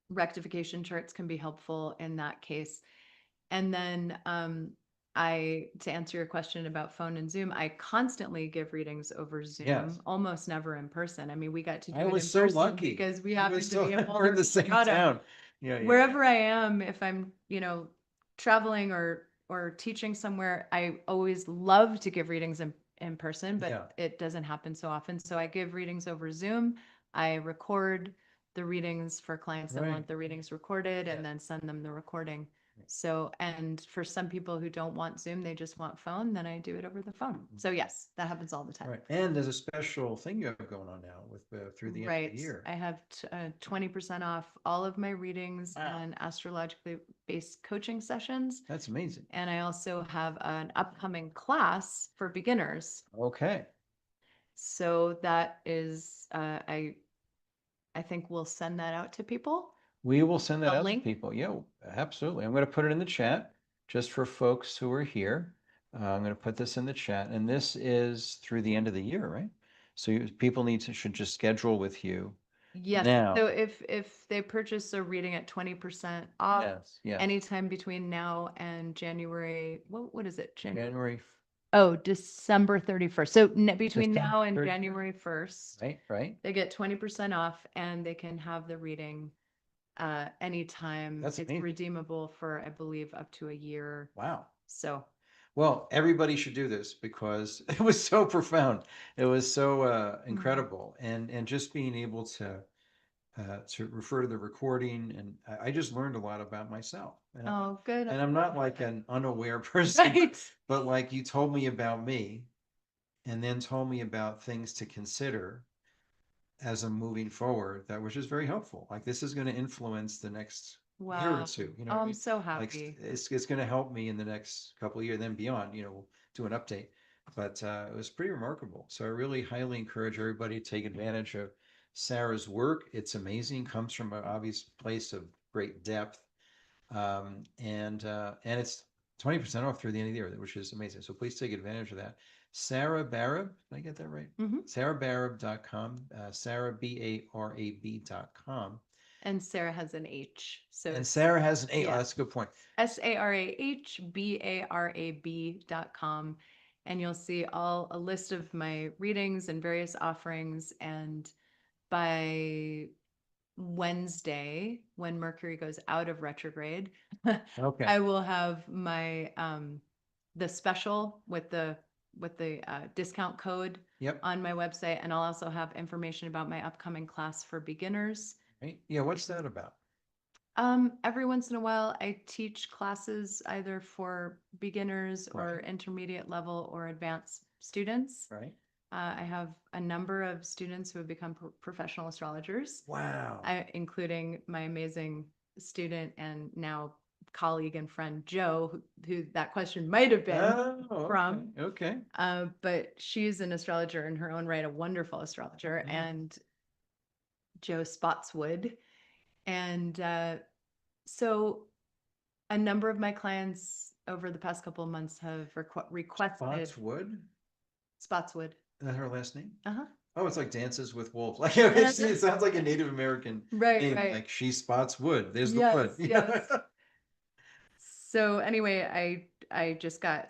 Rectification charts can be helpful in that case. And then to answer your question about phone and Zoom, I constantly give readings over Zoom, Yes. almost never in person. I mean, we got to do I it was in so person lucky. because we I happen was to so be in we're in the same Colorado. town. Yeah, yeah. Wherever I am, if I'm, traveling or teaching somewhere, I always love to give readings in person, but Yeah. it doesn't happen so often. So I give readings over Zoom. I record the readings for clients that Right. want the readings recorded Yeah. and then send them the recording. So, and for some people who don't want Zoom, they just want phone, then I do it over the phone. So yes, that happens all the time. Right. And there's a special thing you have going on now with through the end of the year. I have 20% off all of my readings and astrologically based coaching sessions. That's amazing. And I also have an upcoming class for beginners. Okay. So that is, I think we'll send that out to people. We will send that The out to link? people. Yeah, absolutely. I'm going to put it in the chat just for folks who are here. I'm going to put this in the chat, and this is through the end of the year, right? So people should just schedule with you Yes. now. So if they purchase a reading at 20% off, Yes, yes. anytime between now and January, what is it? January. Oh, December 31st. So between December now and 31st. January 1st, Right, right. they get 20% off and they can have the reading anytime. That's It's amazing. redeemable for, I believe, up to a year. Wow. So, well, everybody should do this because it was so profound. It was so incredible. And just being able to refer to the recording, and I just learned a lot about myself. oh, good. And I'm not like an unaware person, Right. but like you told me about me and then told me about things to consider as I'm moving forward, that was just very helpful. Like this is going to influence the next year or Wow. two, you know Oh, what I I'm mean? so Like happy. it's going to help me in the next couple of years, then beyond, we'll do an update. But it was pretty remarkable. So I really highly encourage everybody to take advantage of Sarah's work. It's amazing, comes from an obvious place of great depth. And it's 20% off through the end of the year, which is amazing. So please take advantage of that. Sarah Barab, did I get that right? Hmm. SarahBarab.com, Sarah BARAB.com. And Sarah has an H. So And it's, Sarah has an A. Oh, yeah, that's a good point. SarahBarab.com. And you'll see a list of my readings and various offerings. And by Wednesday, when Mercury goes out of retrograde, Okay. I will have my the special with the discount code Yep. on my website, and I'll also have information about my upcoming class for beginners. Right. Yeah. What's that about? Every once in a while, I teach classes either for beginners or Right. intermediate level or advanced students. Right. I have a number of students who have become professional astrologers, Wow. including my amazing student and now colleague and friend Joe, who that question might have been Oh, from. okay. But she's an astrologer in her own right, a wonderful astrologer, Mhm. and Joe Spotswood. And so a number of my clients over the past couple of months have requested Spotswood? Spotswood. Is that her last name? Uh-huh. Oh, it's like Dances with Wolves. Like it sounds like a Native American Right, name. right. Like she spots wood. There's the Yes, wood. yes. So anyway, I just got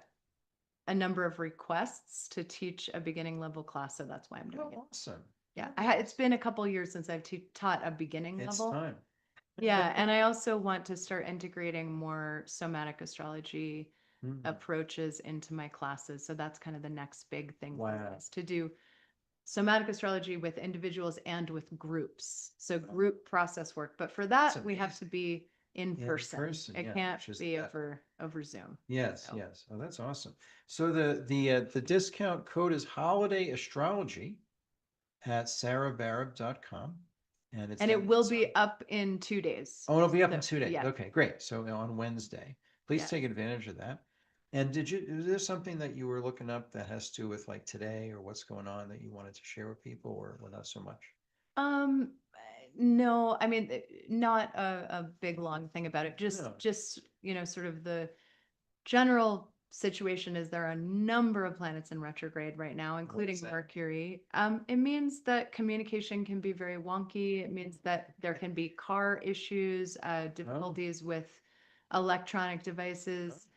a number of requests to teach a beginning level class, so that's why I'm doing it. Awesome. Yeah, it's been a couple years since I've taught a beginning It's level. time. Yeah, and I also want to start integrating more somatic astrology approaches into my classes. So that's kind of the next big thing for Wow. us, to do somatic astrology with individuals and with groups. So group process work. But for that, we have to be in person. It yeah, can't which is be that. over Zoom. Yes, So, yes. Oh, that's awesome. So the discount code is Holiday Astrology at sarahbarab.com. and it will be up in 2 days. Oh, it'll be up in So, 2 days. yeah. Okay, great. So on Wednesday, please Yes. take advantage of that. And is there something that you were looking up that has to do with like today or what's going on that you wanted to share with people, or not so much? Um, no, I mean, not a big long thing about it. No. Just, sort of the general situation is there are a number of planets in retrograde right now, including that? Mercury. It means that communication can be very wonky. It means that there can be car issues, difficulties with electronic devices.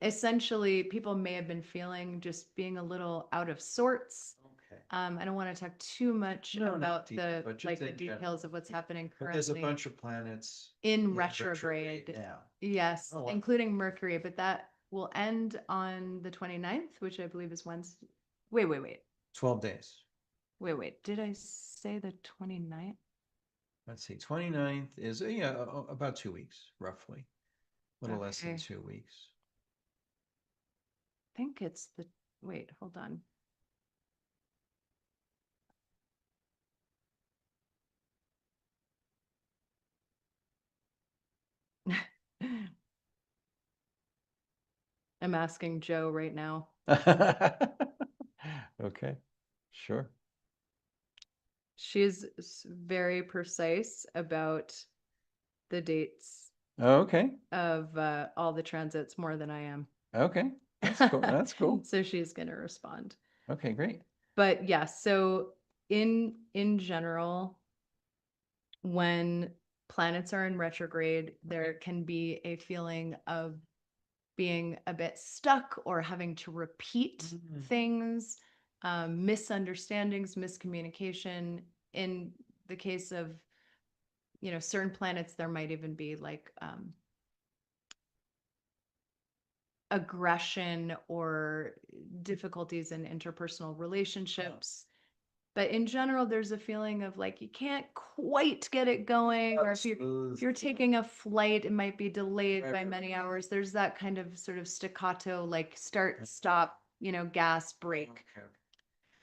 Essentially, people may have been feeling just being a little out of sorts. Okay. I don't want to talk too much No, not about deep, but just the in general. details of what's happening But there's a currently bunch of planets in retrograde. now. Yes, Oh, wow. including Mercury, but that will end on the 29th, which I believe is Wednesday. Wait. 12 days. Wait. Did I say the 29th? Let's see. 29th is, about 2 weeks, roughly. A little less than Okay. 2 weeks. I think it's wait, hold on. I'm asking Joe right now. Okay, sure. She's very precise about the dates Okay, of all the transits more than I am. okay. That's cool. That's cool. So she's going to respond. Okay, great. But yeah, so in general, when planets are in retrograde, there can be a feeling of being a bit stuck or having to repeat things, misunderstandings, miscommunication. In the case of, certain planets, there might even be like aggression or difficulties in interpersonal relationships. But in general, there's a feeling of like you can't quite get it going, or if you're taking a flight, it might be delayed by many hours. There's that kind of sort of staccato, like start, stop, gas, break Okay.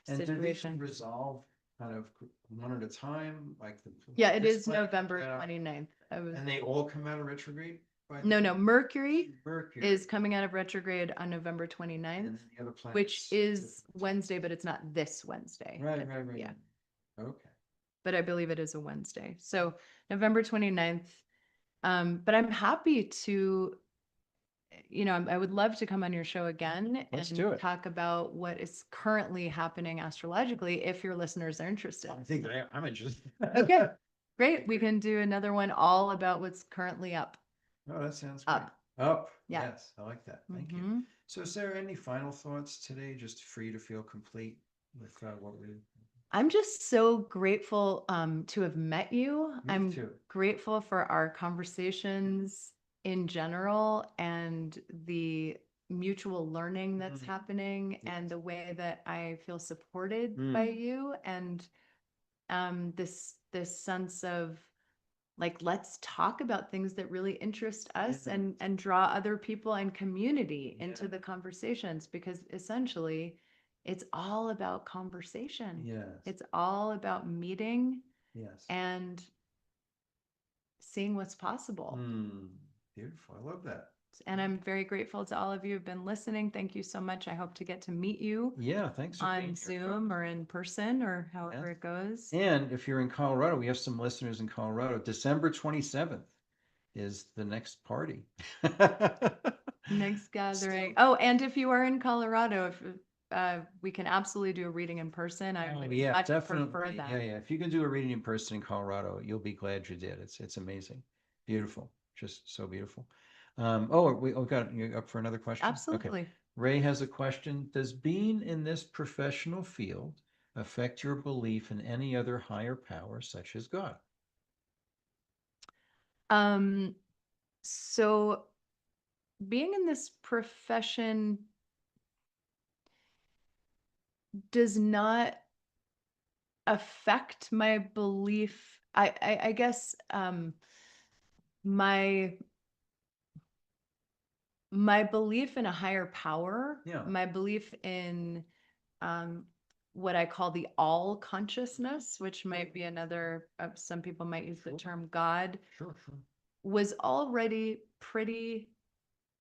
And do these situation. resolve kind of one at a time, like the. Yeah, it this is planet November comes out, 29th. And they all come out of retrograde? No, no, Mercury Mercury. is coming out of retrograde on November And 29th, then the other planets. which is Wednesday, but it's not this Wednesday. Right, right, right. Yeah, Okay. but I believe it is a Wednesday. So November 29th. But I'm happy to, I would love to come on your show again Let's and do it. talk about what is currently happening astrologically if your listeners are interested. I think I'm interested. Okay, great. We can do another one all about what's currently up. Oh, that sounds great. Up. Up. Yeah. Yes, I like that. Thank you. Mhm. So Sarah, any final thoughts today, just for you to feel complete with what we. I'm just so grateful to have met you. Me I'm too. grateful for our conversations in general and the mutual learning that's Mhm. happening and Yes. the way that I feel supported Mm. by you and this sense of like let's talk about things that really interest us Yeah. and draw other people and community into Yeah. the conversations because essentially it's all about conversation. Yes. It's all about meeting Yes. and seeing what's possible. Beautiful. I love that. And I'm very grateful to all of you who've been listening. Thank you so much. I hope to get to meet you Yeah, thanks for being on here, Zoom or in person or however it goes. And if you're in Colorado, we have some listeners in Colorado. December 27th is the next party. Next gathering. Oh, and if you are in Colorado, if we can absolutely do a reading in person. I would Yeah, much definitely. prefer that. Yeah, yeah. If you can do a reading in person in Colorado, you'll be glad you did. It's amazing. Beautiful. Just so beautiful. Got you up for another question? Okay. Absolutely. Ray has a question. Does being in this professional field affect your belief in any other higher power such as God? So being in this profession does not affect my belief. I guess my belief in a higher power, Yeah. my belief in um, what I call the all consciousness, which might be another, some people might use the term God, Sure. was already pretty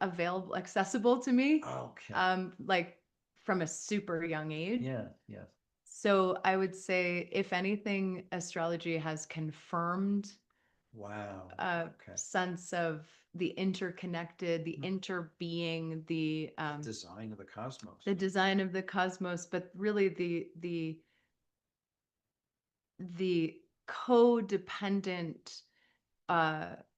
available, accessible to me, Okay. like from a super young age. Yeah, yes. So I would say, if anything, astrology has confirmed Wow. a Okay. sense of the interconnected, the interbeing, the Design of the cosmos. design of the cosmos, but really the codependent,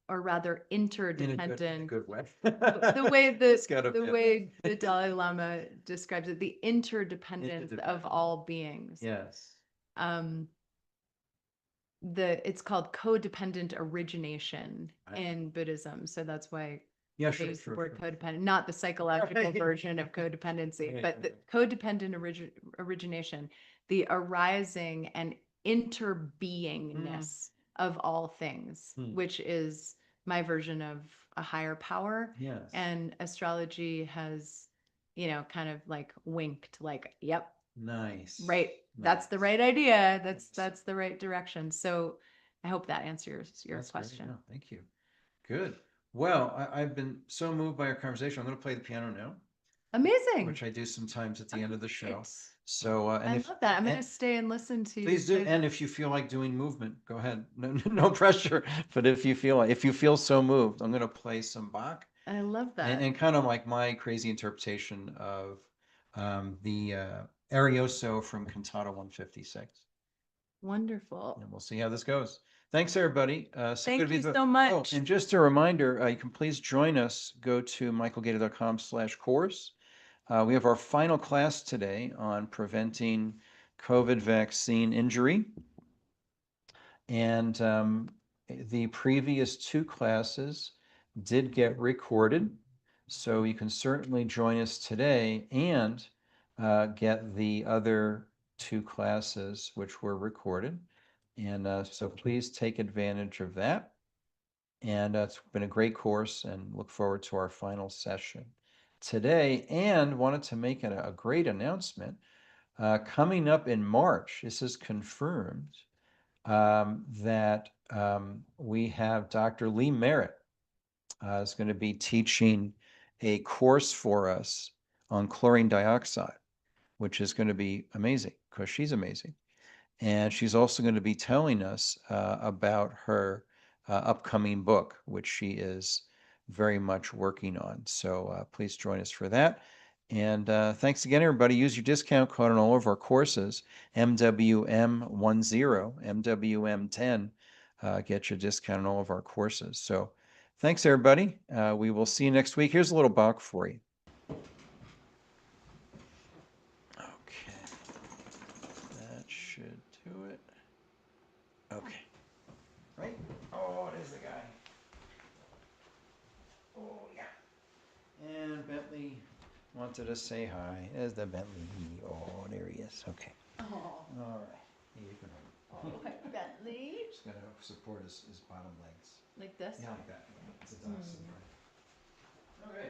or rather In a interdependent, good way. the way It's gotta the fit. way the Dalai Lama describes it, the interdependence of all beings. Yes. Um, it's called codependent origination in Buddhism. So that's why Yeah, they use the word codependent, not the psychological Right. version of codependency, Yeah, but the codependent origination, the arising and interbeingness of all things, which is my version of a higher power. Yes. And astrology has, kind of like winked, like, yep, Nice. right. That's the right idea. That's the right direction. So I hope that answers your That's great. question. No, thank you. Good. Well, I've been so moved by our conversation. I'm going to play the piano now, Amazing. which I do sometimes at the end of the show. Great. So, I love that. I'm going to stay and listen to you. please do. And if you feel like doing movement, go ahead. No pressure. But if you feel so moved, I'm going to play some Bach. I love that. And kind of like my crazy interpretation of the Arioso from Cantata 156. Wonderful. And we'll see how this goes. Thanks, everybody. Thank you so much. Oh, and just a reminder, you can please join us. Go to michaelgaeta.com/course. We have our final class today on preventing COVID vaccine injury. And the previous two classes did get recorded. So you can certainly join us today and get the other two classes which were recorded. And so please take advantage of that. And it's been a great course and look forward to our final session today. And wanted to make a great announcement. coming up in March, this is confirmed, that we have Dr. Lee Merritt is going to be teaching a course for us on chlorine dioxide, which is going to be amazing because she's amazing. And she's also going to be telling us about her upcoming book, which she is very much working on. So please join us for that. And thanks again, everybody. Use your discount code on all of our courses, MWM10, MWM10. Get your discount on all of our courses. So thanks, everybody. We will see you next week. Here's a little box for you. Okay. That should do it. Okay. Right? Oh, there's the guy. Oh, yeah. And Bentley wanted to say hi. There's the Bentley. Oh, there he is. Okay. Oh, All right. You can hold oh, Bentley. Just got to support his bottom legs. Like this? Yeah, like that. It's awesome. Okay.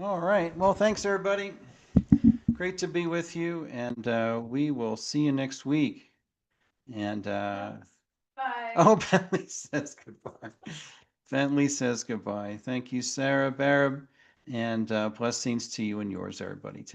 All right. Well, thanks, everybody. Great to be with you, and we will see you next week. And Bye. oh, Bentley says goodbye. Bentley says goodbye. Thank you, Sarah Barab, and blessings to you and yours, everybody. Take